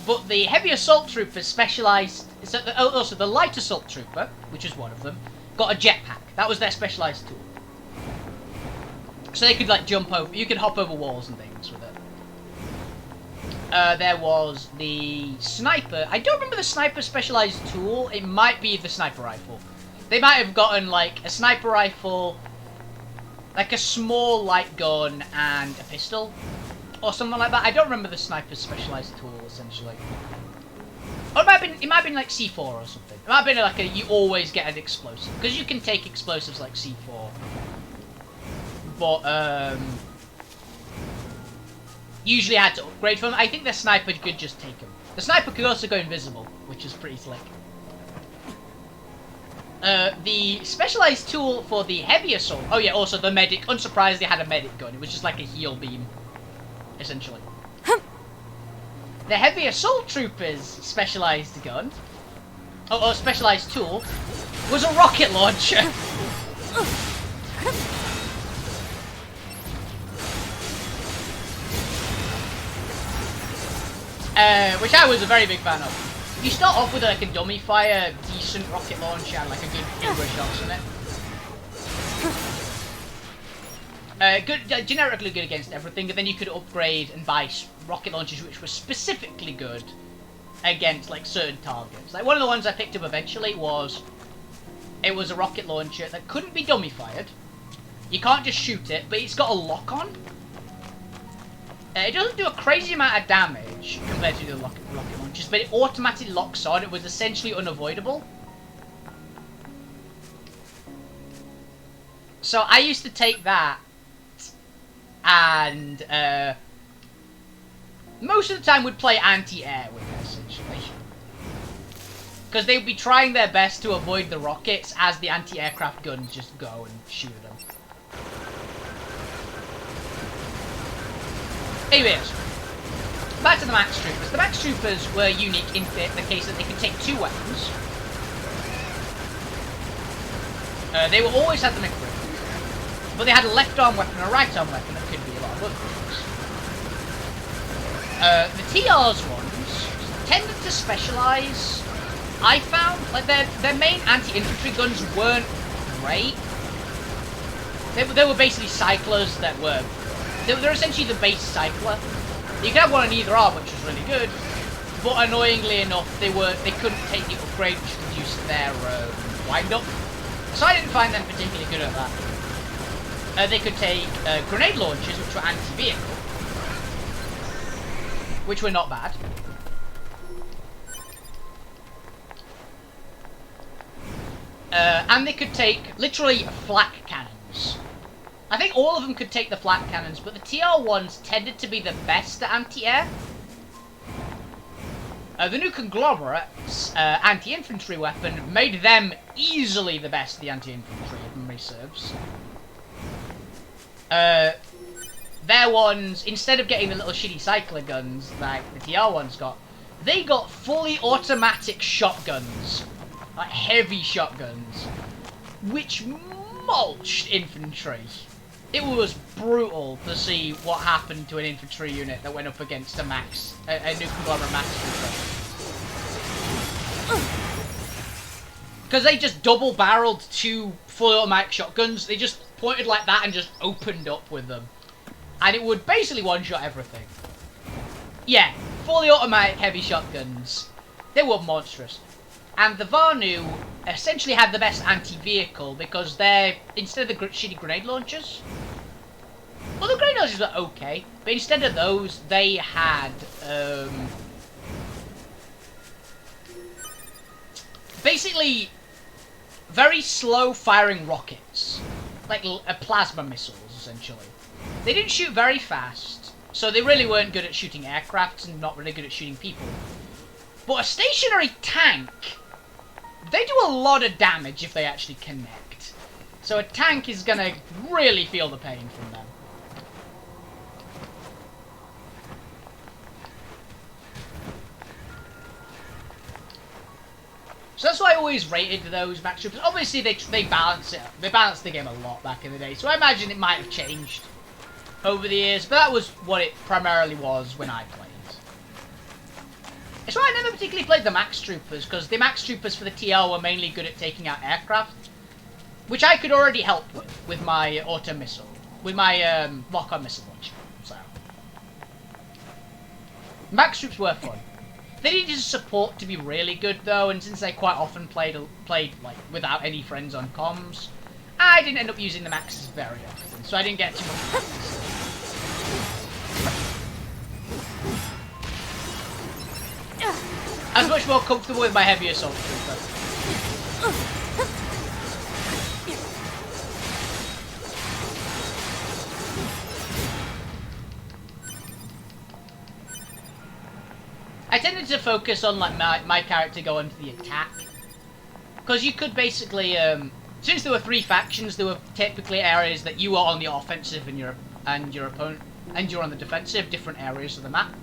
But the heavy assault troopers specialised... Also, the light assault trooper, which is one of them, got a jetpack. That was their specialised tool. So they could, like, jump over... You could hop over walls and things with it. There was the sniper. I don't remember the sniper specialised tool. It might be the sniper rifle. They might have gotten, like, a sniper rifle, like a small light gun, and a pistol. Or something like that. I don't remember the sniper's specialised tool, essentially. Or it might have been like C4 or something. It might have been like you always get an explosive. Because you can take explosives like C4. But, usually I had to upgrade from them. I think the sniper could just take them. The sniper could also go invisible, which is pretty slick. The specialised tool for the heavy assault... Oh yeah, also the medic. Unsurprisingly, had a medic gun. It was just like a heal beam. Essentially. The heavy assault trooper's specialised gun, or specialised tool, was a rocket launcher. Which I was a very big fan of. You start off with like a dummy fire, decent rocket launcher, and like a good number of shots in it. Good, generically good against everything, and then you could upgrade and buy rocket launchers which were specifically good against like certain targets. Like one of the ones I picked up eventually was, it was a rocket launcher that couldn't be dummy fired. You can't just shoot it, but it's got a lock on. It doesn't do a crazy amount of damage compared to the rocket launchers, but it automatically locks on. It was essentially unavoidable. So I used to take that, and most of the time would play anti-air with it, essentially. Because they would be trying their best to avoid the rockets as the anti-aircraft guns just go and shoot them. Anyways, back to the Max Troopers. The Max Troopers were unique in the case that they could take two weapons. They will always have them equipped. But they had a left arm weapon and a right arm weapon that could be a lot of other things. The TR's ones tended to specialise. I found, like, their main anti-infantry guns weren't great. They were basically cyclers that were... They're essentially the base cycler. You could have one on either arm, which was really good. But annoyingly enough, they couldn't take the upgrade which reduced their wind-up. So I didn't find them particularly good at that. They could take grenade launchers, which were anti-vehicle, which were not bad. And they could take, literally, flak cannons. I think all of them could take the flak cannons, but the TR ones tended to be the best at anti-air. The new Conglomerate's anti-infantry weapon made them easily the best of the anti-infantry, if memory serves. Their ones, instead of getting the little shitty cycler guns like the TR ones got, they got fully automatic shotguns. Like heavy shotguns. Which mulched infantry. It was brutal to see what happened to an infantry unit that went up against a new Conglomerate Max trooper. Because they just double-barreled two fully automatic shotguns. They just pointed like that and just opened up with them. And it would basically one-shot everything. Yeah, fully automatic heavy shotguns. They were monstrous. And the Varnu essentially had the best anti-vehicle because they're, instead of the shitty grenade launchers... Well, the grenade launchers were okay, but instead of those, they had, basically, very slow-firing rockets. Like plasma missiles, essentially. They didn't shoot very fast, so they really weren't good at shooting aircrafts and not really good at shooting people. But a stationary tank, they do a lot of damage if they actually connect. So a tank is gonna really feel the pain from them. So that's why I always rated those max troopers. Obviously, they balance it. They balanced the game a lot back in the day, so I imagine it might have changed over the years. But that was what it primarily was when I played. It's why I never particularly played the max troopers, because the max troopers for the TL were mainly good at taking out aircraft, which I could already help with my auto missile, with my lock-on missile launcher. So max troops were fun. They needed support to be really good though, and since I quite often played like without any friends on comms, I didn't end up using the maxes very often, so I didn't get too much practice. I was much more comfortable with my heavy assault trooper. I tended to focus on like my character going to the attack, because you could basically, since there were 3 factions, there were typically areas that you were on the offensive and your opponent, and you're on the defensive, different areas of the map.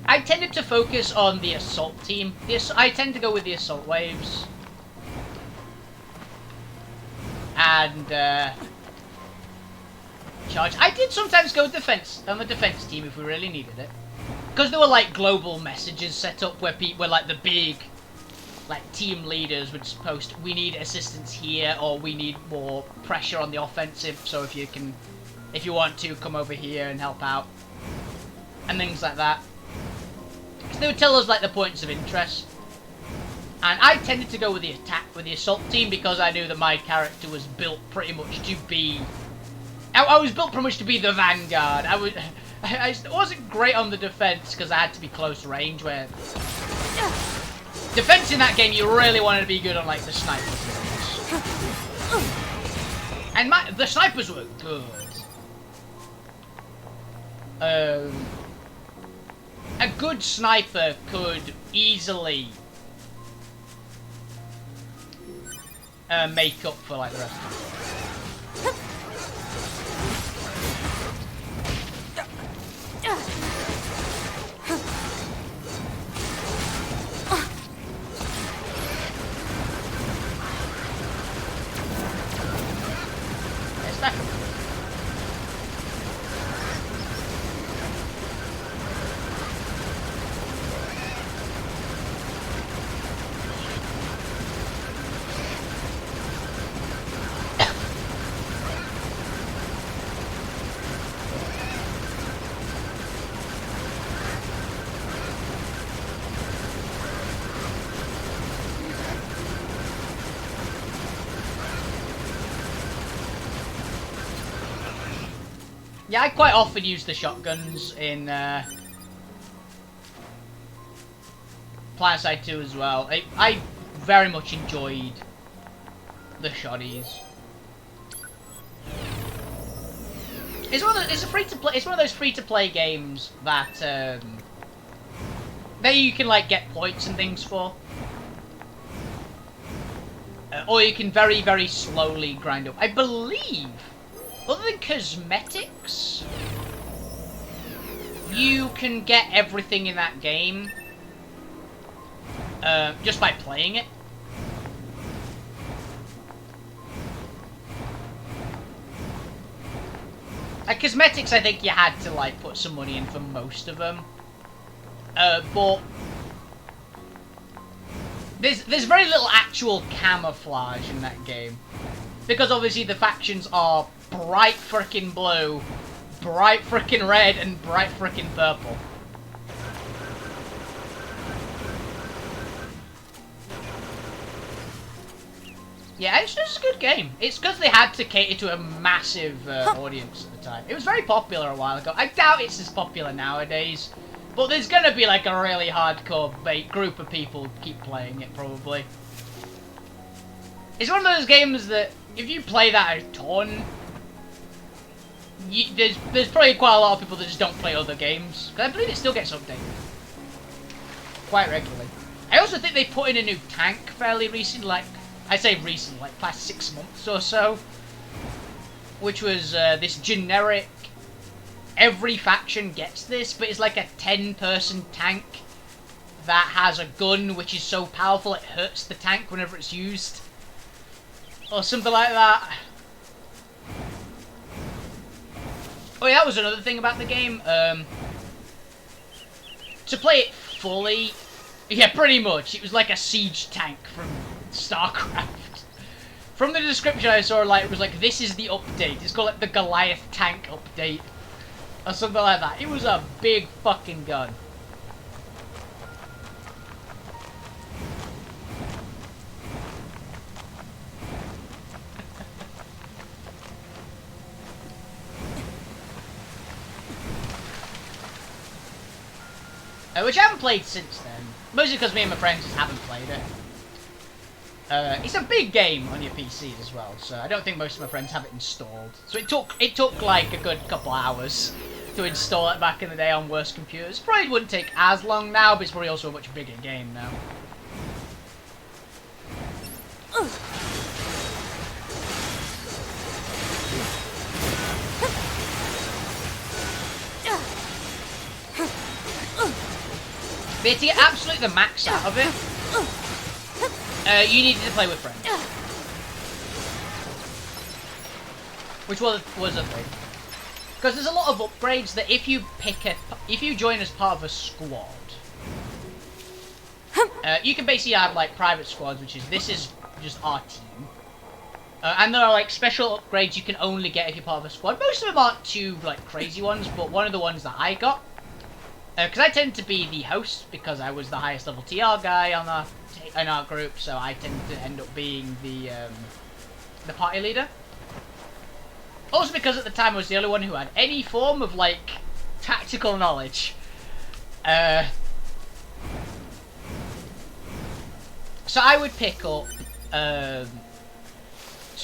I tended to focus on the assault team. I tend to go with the assault waves, and charge. I did sometimes go defense on the defense team if we really needed it, because there were like global messages set up where people, like the big, like team leaders would post, "We need assistance here," or "We need more pressure on the offensive. So if you want to, come over here and help out," and things like that. So they would tell us like the points of interest, and I tended to go with the attack with the assault team because I knew that my character was built pretty much to be. I was built pretty much to be the vanguard. I wasn't great on the defense because I had to be close range. Where defense in that game, you really wanted to be good on like the snipers, and the snipers were good. A good sniper could easily make up for like the rest of it. It's back. Yeah, I quite often use the shotguns in PlanetSide 2 as well. I very much enjoyed the shotties. It's one of those free-to-play games that that you can like get points and things for, or you can very, very slowly grind up. I believe, other than cosmetics, you can get everything in that game just by playing it. Like cosmetics, I think you had to like put some money in for most of them, but there's very little actual camouflage in that game, because obviously the factions are bright frickin' blue, bright frickin' red, and bright frickin' purple. Yeah, it's just a good game. It's because they had to cater to a massive audience at the time. It was very popular a while ago. I doubt it's as popular nowadays, but there's gonna be like a really hardcore group of people keep playing it, probably. It's one of those games that, if you play that a ton, there's probably quite a lot of people that just don't play other games. Because I believe it still gets updated quite regularly. I also think they put in a new tank fairly recently, like, I say recent, like past 6 months or so, which was this generic, every faction gets this, but it's like a 10-person tank that has a gun which is so powerful it hurts the tank whenever it's used. Or something like that. Oh yeah, that was another thing about the game. To play it fully, yeah, pretty much, it was like a siege tank from StarCraft. From the description I saw, like, it was like, this is the update. It's called like the Goliath tank update. Or something like that. It was a big fucking gun. Which I haven't played since then. Mostly because me and my friends just haven't played it. It's a big game on your PC as well, so I don't think most of my friends have it installed. So it took like a good couple hours to install it back in the day on worse computers. Probably wouldn't take as long now, but it's probably also a much bigger game now. But to get absolutely the max out of it, you needed to play with friends. Which was a thing. Because there's a lot of upgrades that if you join as part of a squad, you can basically have like private squads, this is just our team. And there are like special upgrades you can only get if you're part of a squad. Most of them aren't too like crazy ones, but one of the ones that I got, because I tend to be the host because I was the highest level TR guy in our group, so I tend to end up being the party leader. Also because at the time I was the only one who had any form of like tactical knowledge. So I would pick up. So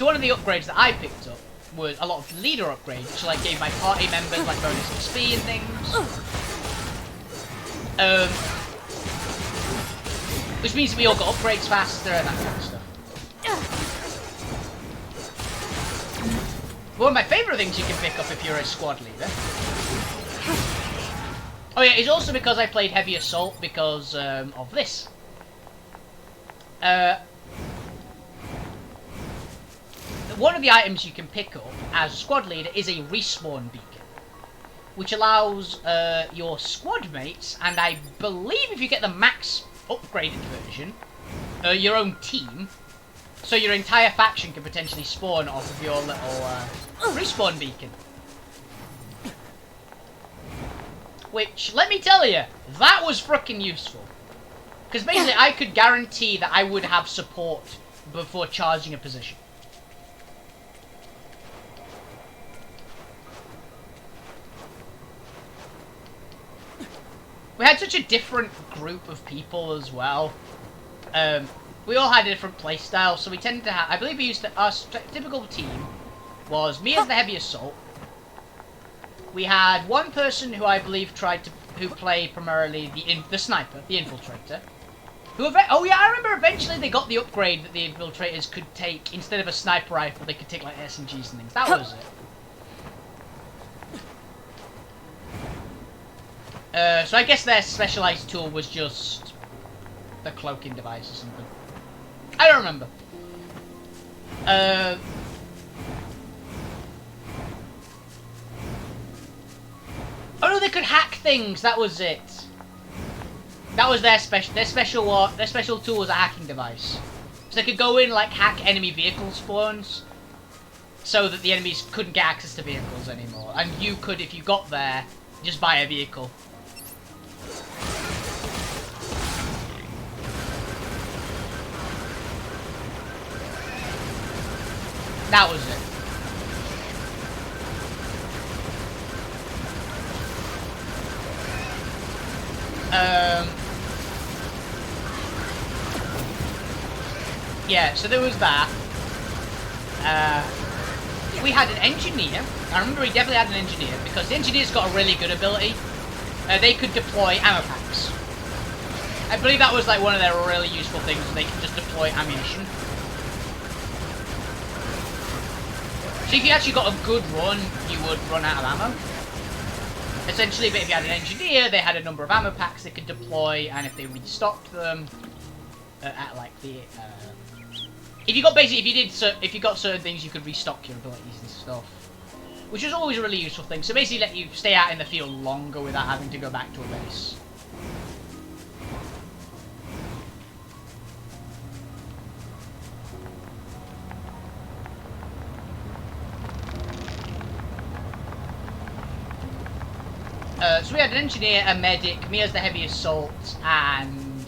one of the upgrades that I picked up was a lot of leader upgrades, which like gave my party members like bonus XP and things. Which means that we all got upgrades faster and that kind of stuff. One of my favourite things you can pick up if you're a squad leader. Oh yeah, it's also because I played Heavy Assault because of this. One of the items you can pick up as a squad leader is a respawn beacon, which allows your squad mates, and I believe if you get the max upgraded version, your own team, so your entire faction can potentially spawn off of your little respawn beacon. Which, let me tell you, that was frickin' useful. Because basically I could guarantee that I would have support before charging a position. We had such a different group of people as well. We all had a different playstyle, so we tended to have... I believe we used to... Our typical team was me as the Heavy Assault. We had one person who I believe who played primarily the sniper, the infiltrator. Oh yeah, I remember eventually they got the upgrade that the infiltrators could take, instead of a sniper rifle, they could take like SMGs and things. That was it. So I guess their specialized tool was just the cloaking device or something. I don't remember. Oh no, they could hack things. That was it. That was their special tool was a hacking device. So they could go in like hack enemy vehicle spawns, so that the enemies couldn't get access to vehicles anymore, and you could, if you got there, just buy a vehicle. That was it. Yeah, so there was that. We had an engineer. I remember we definitely had an engineer, because the engineer's got a really good ability. They could deploy ammo packs. I believe that was like one of their really useful things, they could just deploy ammunition. So if you actually got a good run, you would run out of ammo. Essentially, but if you had an engineer, they had a number of ammo packs they could deploy, and if they restocked them at like the if you got if you got certain things, you could restock your abilities and stuff, which was always a really useful thing. So basically, let you stay out in the field longer without having to go back to a base. So we had an engineer, a medic, me as the heavy assault, and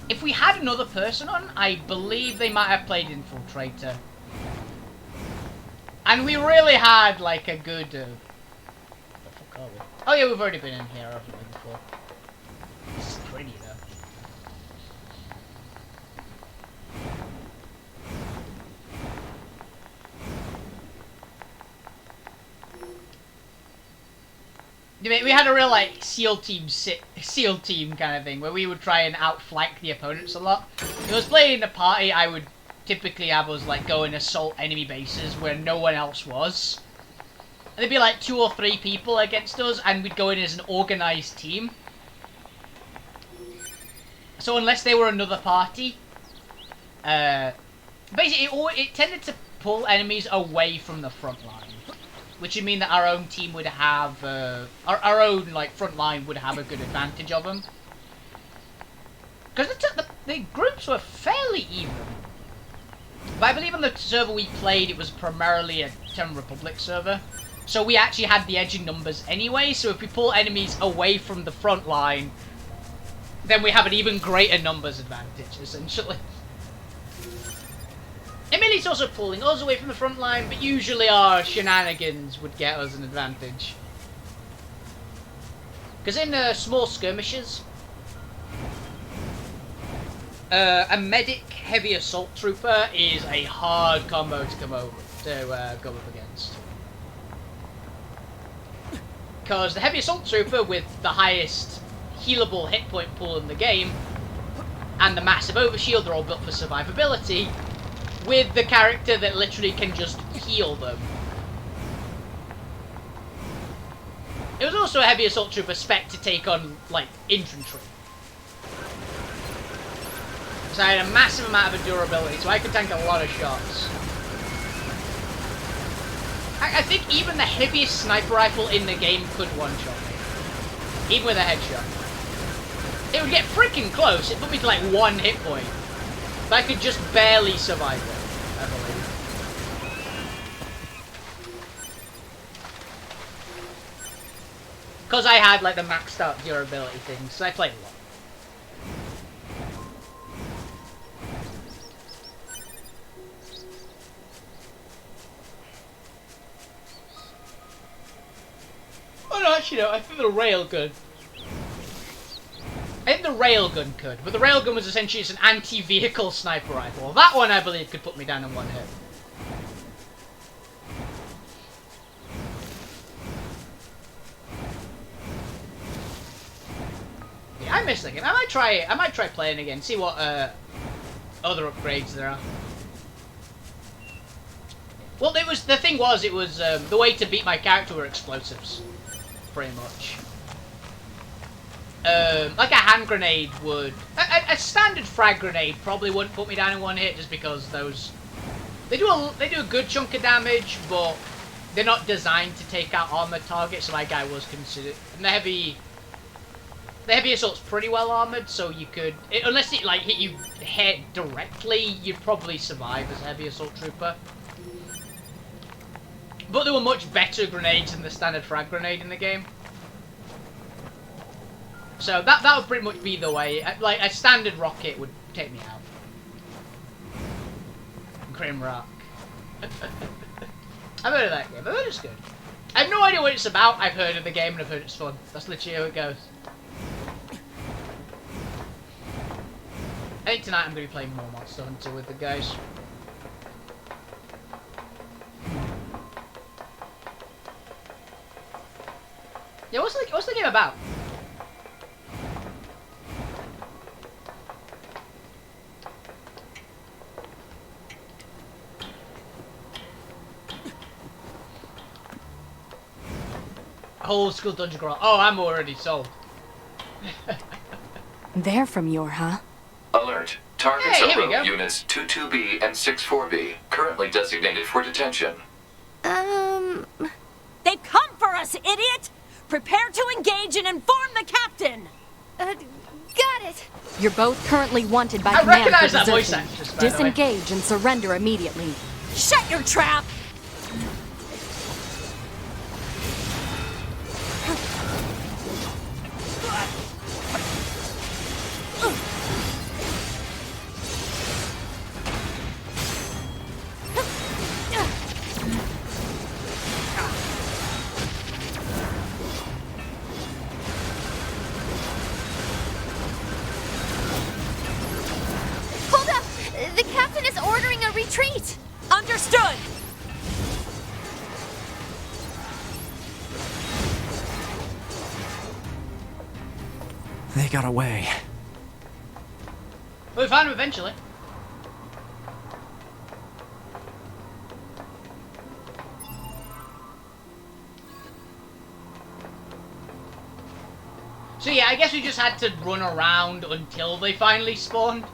if we had another person on, I believe they might have played Infiltrator. And we really had like a good... what the fuck are we? Oh yeah, we've already been in here, haven't we, before? This is pretty though. We had a real like SEAL team kind of thing where we would try and outflank the opponents a lot. If I was playing in a party, I would typically have us like go and assault enemy bases where no one else was. And there'd be like 2 or 3 people against us, and we'd go in as an organized team. So unless they were another party, basically it tended to pull enemies away from the front line. Which would mean that our own team would have, our own like front line would have a good advantage of them. Because the groups were fairly even. But I believe on the server we played, it was primarily a Terran Republic server. So we actually had the edge in numbers anyway, so if we pull enemies away from the front line, then we have an even greater numbers advantage, essentially. I mean, it's also pulling us away from the front line, but usually our shenanigans would get us an advantage. Because in small skirmishes, a medic heavy assault trooper is a hard combo to go up against. Because the heavy assault trooper with the highest healable hit point pool in the game, and the massive overshield, they're all built for survivability, with the character that literally can just heal them. It was also a heavy assault trooper spec to take on, like, infantry. So I had a massive amount of durability, so I could tank a lot of shots. I think even the heaviest sniper rifle in the game could one-shot me. Even with a headshot. It would get freaking close, it put me to like 1 hit point. But I could just barely survive it, I believe. Because I had like the maxed out durability thing, so I played a lot. Oh no, actually no, I think the railgun. I think the railgun could, but the railgun was essentially just an anti-vehicle sniper rifle. That one, I believe, could put me down in 1 hit. Yeah, I miss the game. I might try playing again, see what other upgrades there are. Well, the thing was, the way to beat my character were explosives, pretty much. Like a hand grenade would... A standard frag grenade probably wouldn't put me down in 1 hit, just because those... They do a good chunk of damage, but they're not designed to take out armored targets, so my guy was considered... And the heavy assault's pretty well armored, so you could... unless it, like, hit you head directly, you'd probably survive as a heavy assault trooper. But there were much better grenades than the standard frag grenade in the game. So that would pretty much be the way. Like a standard rocket would take me out. Grim Rock. I've heard of that game. I've heard it's good. I have no idea what it's about. I've heard of the game and I've heard it's fun. That's literally how it goes. I think tonight I'm going to be playing more Monster Hunter with the guys. Yeah, what's the game about? old school dungeon crawl. Oh, I'm already sold. They're from your, huh? Alert. Targets Hey, are here we rogue go. units 22B and 64B, currently designated for detention. They've come for us, idiot! Prepare to engage and inform the captain! Got it. You're both currently wanted by I command for recognize that voice desertion. actress, by the way. Disengage and surrender immediately. Shut your trap! Hold up. The captain is ordering a retreat. Understood! They got away. But we found him eventually. So yeah, I guess we just had to run around until they finally spawned.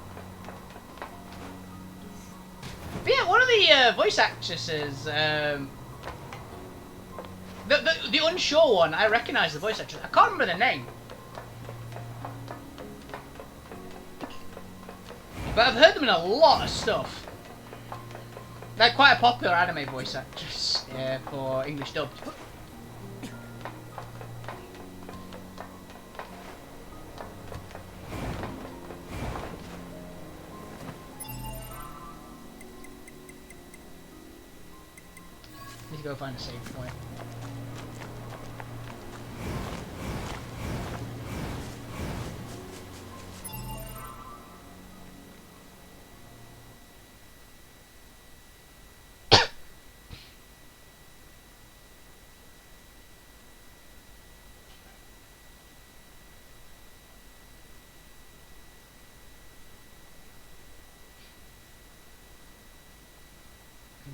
But yeah, one of the voice actresses, the unsure one, I recognise the voice actress. I can't remember the name. But I've heard them in a lot of stuff. They're quite a popular anime voice actress for English dubbed. Need to go find a save point.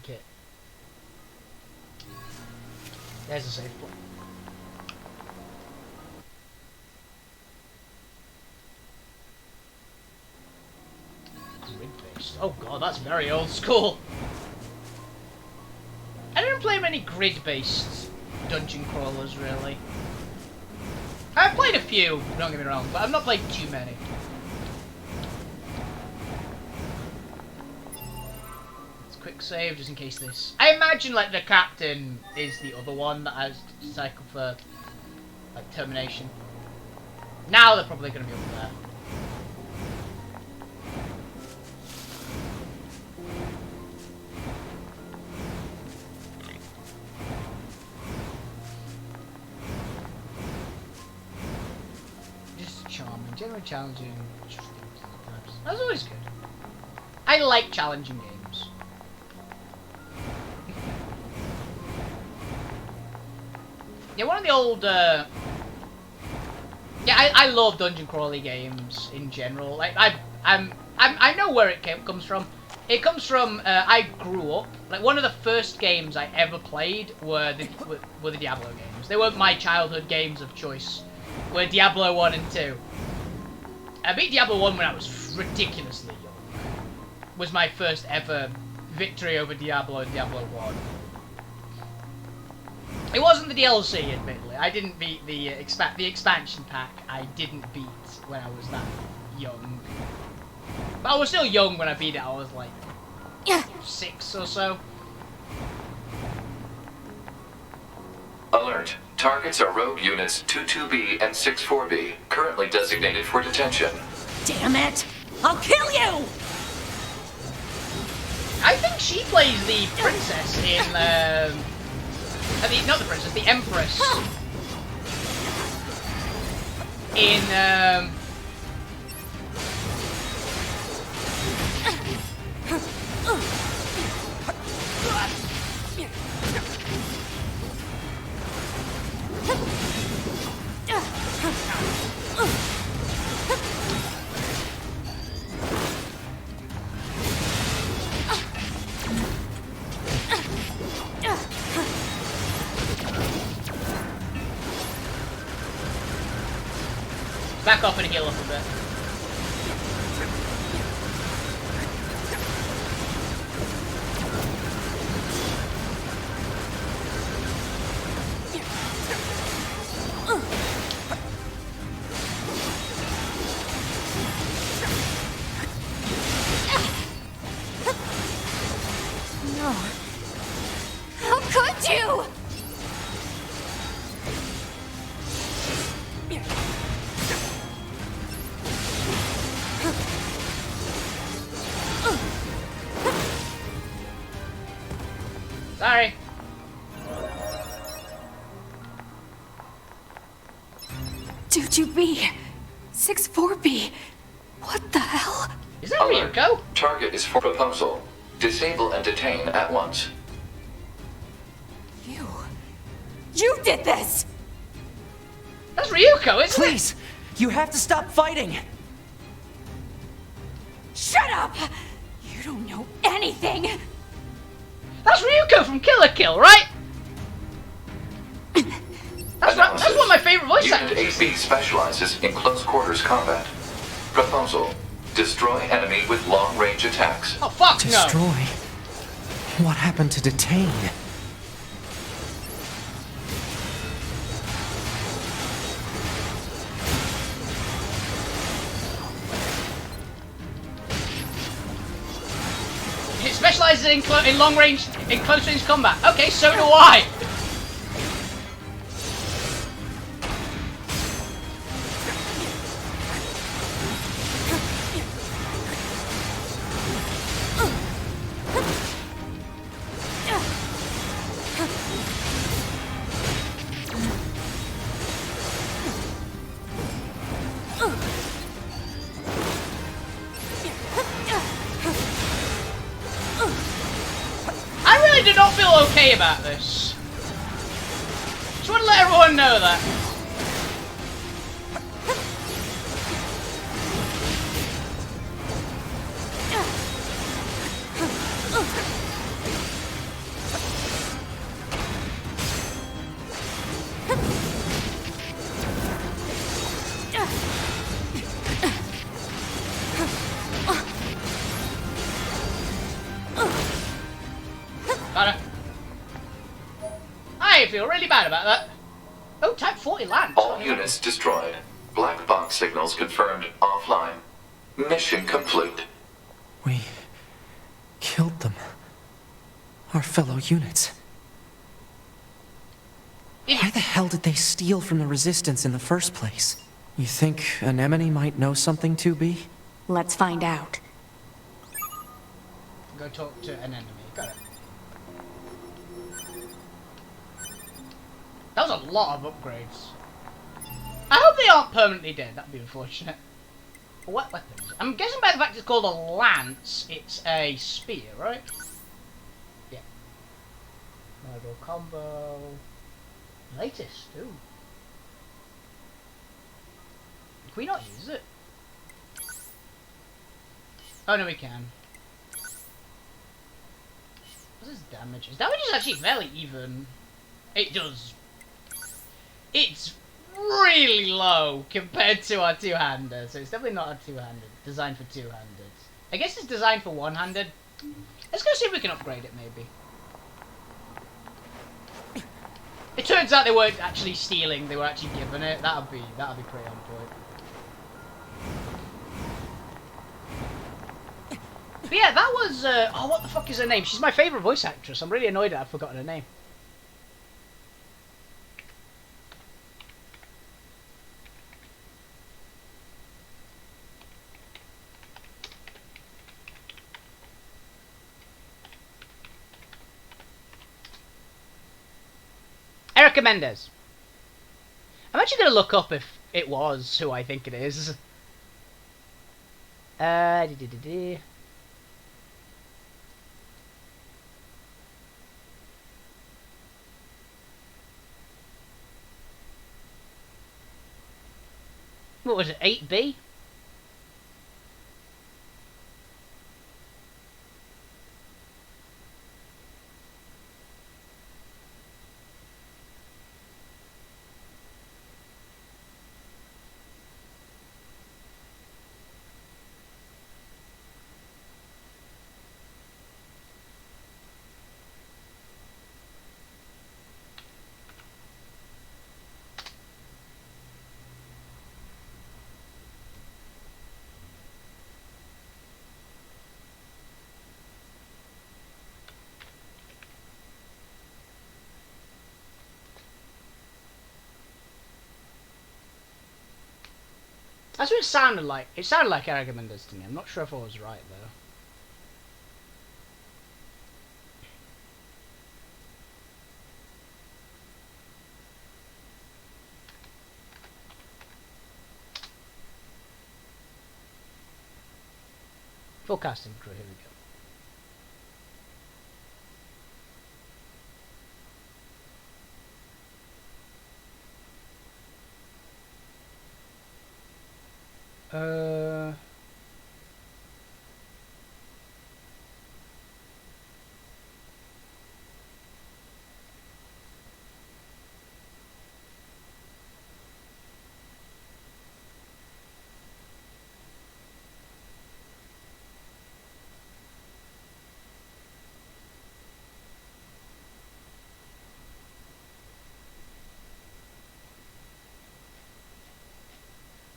Okay. There's a save point. Grid-based. Oh god, that's very old school. I didn't play many grid-based dungeon crawlers, really. I've played a few, don't get me wrong, but I've not played too many. Quick save just in case this. I imagine like the captain is the other one that has to cycle for like termination. Now they're probably going to be up there. Just charming, generally challenging. That's always good. I like challenging games. Yeah, one of the old. Yeah, I love dungeon crawly games in general. Like I know where it comes from. It comes from I grew up. Like one of the first games I ever played were the Diablo games. They weren't my childhood games of choice. Were Diablo 1 and 2. I beat Diablo 1 when I was ridiculously young. Was my first ever victory over Diablo in Diablo 1. It wasn't the DLC, admittedly. I didn't beat the expansion pack. I didn't beat when I was that young. But I was still young when I beat it. I was like 6 or so. Alert. Targets are rogue units 22B and 64B, currently designated for detention. Damn it! I'll kill you! I think she plays the princess in not the princess, the empress in back off and heal up a bit. How could you? Sorry. B 64B. What the hell? Is that Alert. Ryuko? Target is for proposal. Disable and detain at once. You did this! That's Ryuko, isn't it? Please! You have to stop fighting! Shut up! You don't know anything! That's Ryuko from Kill la Kill, right? That's one of my favorite voice Unit actors. 8B specializes in close quarters combat. Proposal. Destroy enemy with long-range attacks. Oh, fuck Destroy? no. What happened to detain? It specializes in close range combat. Okay, so do I. I really do not feel okay about this. Just want to let everyone know that. Got it. I feel really bad about that. Oh, Type 40 land. All units destroyed. Black box signals confirmed offline. Mission complete. We killed them. Our fellow units. Why the hell did they steal from the Resistance in the first place? You think Anemone might know something, 2B? Let's find out. Go talk to an enemy. Got it. That was a lot of upgrades. I hope they aren't permanently dead. That'd be unfortunate. What weapons? I'm guessing by the fact it's called a lance, it's a spear, right? Yeah. Mobile combo. Latest, ooh. Can we not use it? Oh no, we can. What's his damage? His damage is actually fairly even. It does. It's really low compared to our two-hander, so it's definitely not a two-handed. Designed for two-handed. I guess it's designed for one-handed. Let's go see if we can upgrade it, maybe. It turns out they weren't actually stealing; they were actually given it. That'll be pretty on point. But yeah, that was. Oh, what the fuck is her name? She's my favorite voice actress. I'm really annoyed that I've forgotten her name. Erica Mendez. I'm actually going to look up if it was who I think it is. What was it, 8B? That's what it sounded like. It sounded like Argumentus to me. I'm not sure if I was right though. Full casting crew, here we go.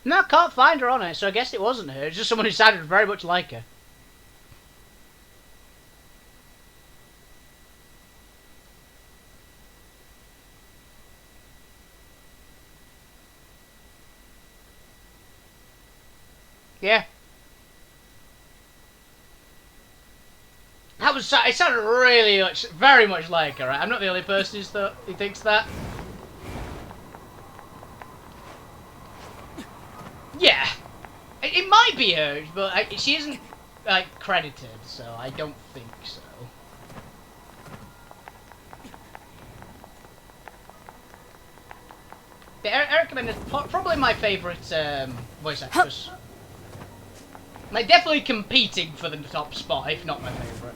No, I can't find her on it, so I guess it wasn't her. It's just someone who sounded very much like her. Yeah. That was. It sounded really much, very much like her. Right? I'm not the only person who thinks that. Yeah, it might be her, but she isn't like credited, so I don't think so. Eric Mendes is probably my favourite voice actress. Like, definitely competing for the top spot, if not my favourite.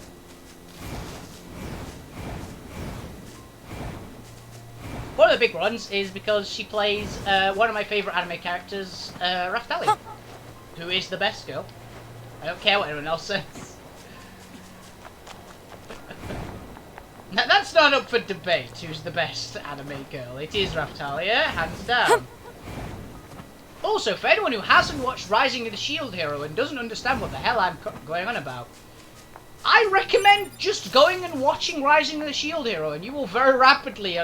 One of the big ones is because she plays one of my favourite anime characters, Raftalia, who is the best girl. I don't care what anyone else says. Now, that's not up for debate, who's the best anime girl. It is Raftalia, hands down. Also, for anyone who hasn't watched Rising of the Shield Hero and doesn't understand what the hell I'm going on about, I recommend just going and watching Rising of the Shield Hero, and you will very rapidly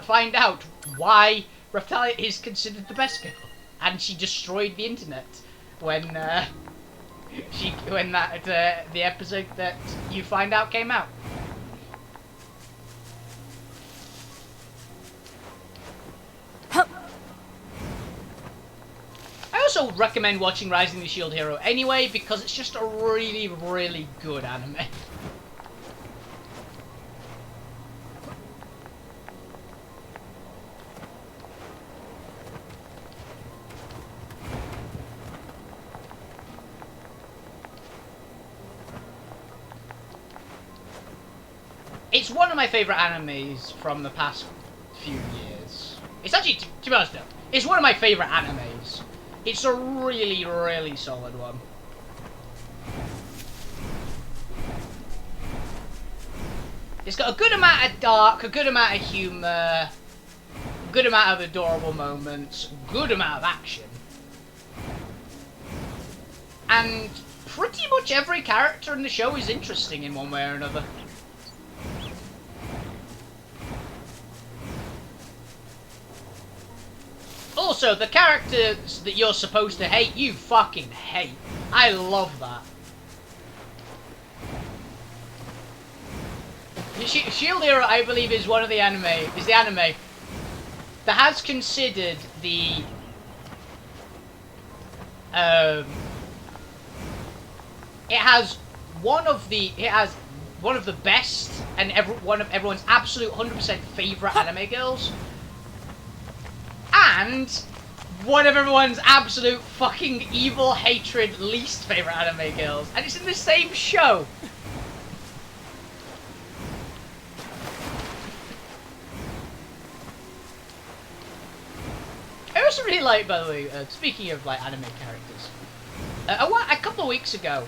find out why Raftalia is considered the best girl. And she destroyed the internet when the episode that you find out came out. I also recommend watching Rising the Shield Hero anyway, because it's just a really, really good anime. It's one of my favourite animes from the past few years. It's actually, to be honest though, it's one of my favourite animes. It's a really, really solid one. It's got a good amount of dark, a good amount of humour, a good amount of adorable moments, good amount of action. And pretty much every character in the show is interesting in one way or another. Also, the characters that you're supposed to hate, you fucking hate. I love that. Shield Hero, I believe, is one of the anime, that has considered the it has one of the best and one of everyone's absolute 100% favorite anime girls. And one of everyone's absolute fucking evil hatred least favourite anime girls. And it's in the same show. I also really like, by the way, speaking of like anime characters, a couple of weeks ago,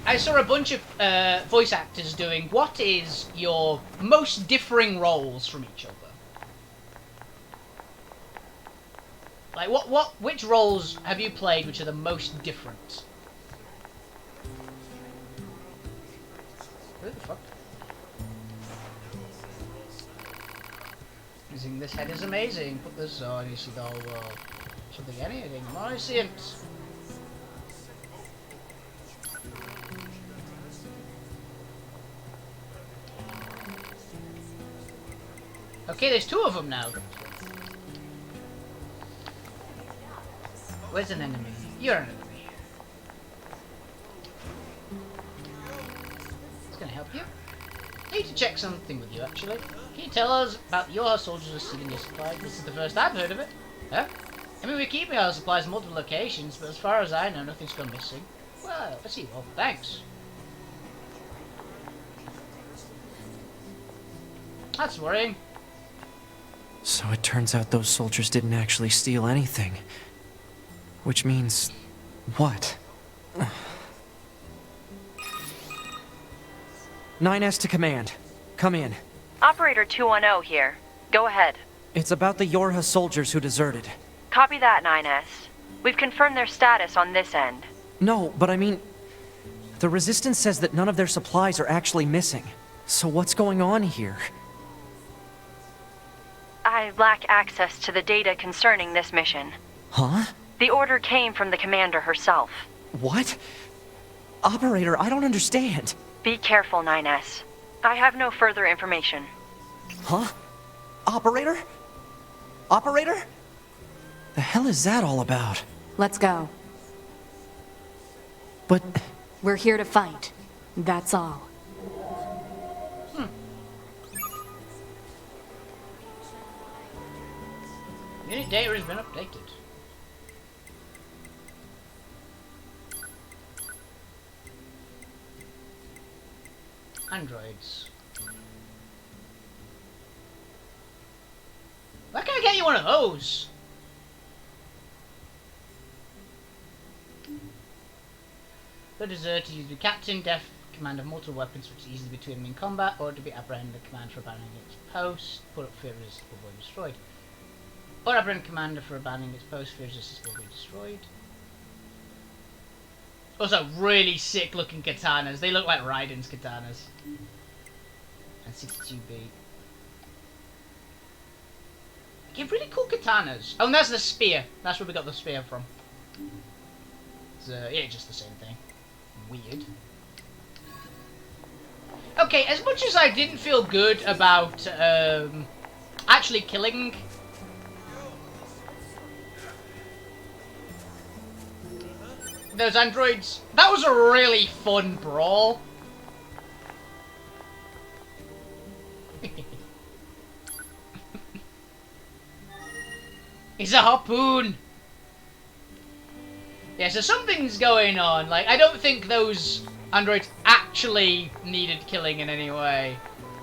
I saw a bunch of voice actors doing what is your most differing roles from each other. Like, which roles have you played which are the most different? What the fuck? Using this head is amazing. Put this on, you see the whole world. Something, anything. Omniscient. Okay, there's 2 of them now. Where's an enemy? You're an enemy. It's gonna help you. I need to check something with you, actually. Can you tell us about your soldiers receiving your supplies? This is the first I've heard of it. Huh? I mean, we're keeping our supplies in multiple locations, but as far as I know, nothing's gone missing. Well, I see. Well, thanks. That's worrying. So it turns out those soldiers didn't actually steal anything. Which means... what? 9S to command. Come in. Operator 210 here. Go ahead. It's about the Yorha soldiers who deserted. Copy that, 9S. We've confirmed their status on this end. No, but I mean... the Resistance says that none of their supplies are actually missing. So what's going on here? I lack access to the data concerning this mission. Huh? The order came from the commander herself. What? Operator, I don't understand. Be careful, 9S. I have no further information. Huh? Operator? Operator? The hell is that all about? Let's go. But... We're here to fight. That's all. Unit data has been updated. Androids. Why can't I get you one of those? The deserter used to be captain, def command of multiple weapons which is easy between them in combat, or to be apprehended command for abandoning its post, put up fear resistible will be destroyed. Or apprehend commander for abandoning its post, fear resistible will be destroyed. Also, really sick looking katanas. They look like Raiden's katanas. And 62B. Yeah, really cool katanas. Oh, and that's the spear. That's where we got the spear from. It's, yeah, just the same thing. Weird. Okay, as much as I didn't feel good about actually killing those androids, that was a really fun brawl. It's a harpoon. Yeah, so something's going on. Like, I don't think those androids actually needed killing in any way,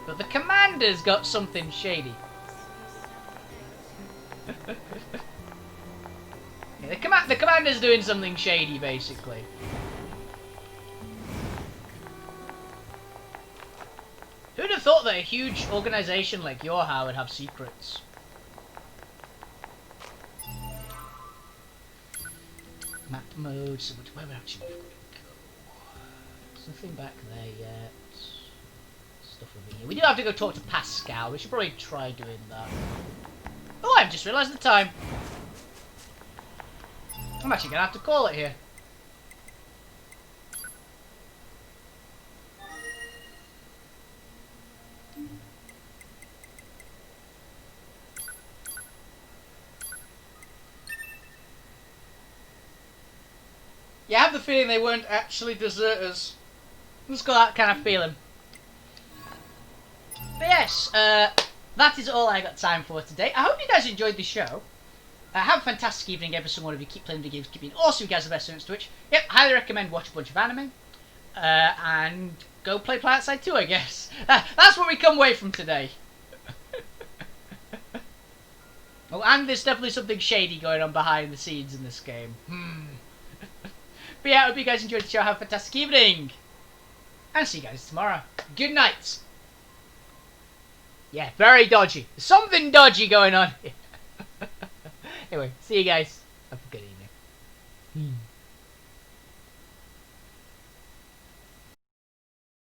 but the commander's got something shady. Yeah, the commander's doing something shady, basically. Who'd have thought that a huge organization like Yorha would have secrets? Map mode, so where would actually go? There's nothing back there yet. Stuff over here. We do have to go talk to Pascal. We should probably try doing that. Oh, I've just realised the time. I'm actually gonna have to call it here. Yeah, I have the feeling they weren't actually deserters. I've just got that kind of feeling. But yes, that is all I got time for today. I hope you guys enjoyed the show. Have a fantastic evening, every single one of you. Keep playing the games, keep being awesome. You guys are the best on Twitch. Yep, highly recommend watch a bunch of anime. And go play PlanetSide 2, I guess. That's what we come away from today. Oh, and there's definitely something shady going on behind the scenes in this game. But yeah, I hope you guys enjoyed the show. Have a fantastic evening. And see you guys tomorrow. Good night. Yeah, very dodgy. Something dodgy going on. Anyway, see you guys. Have a good evening.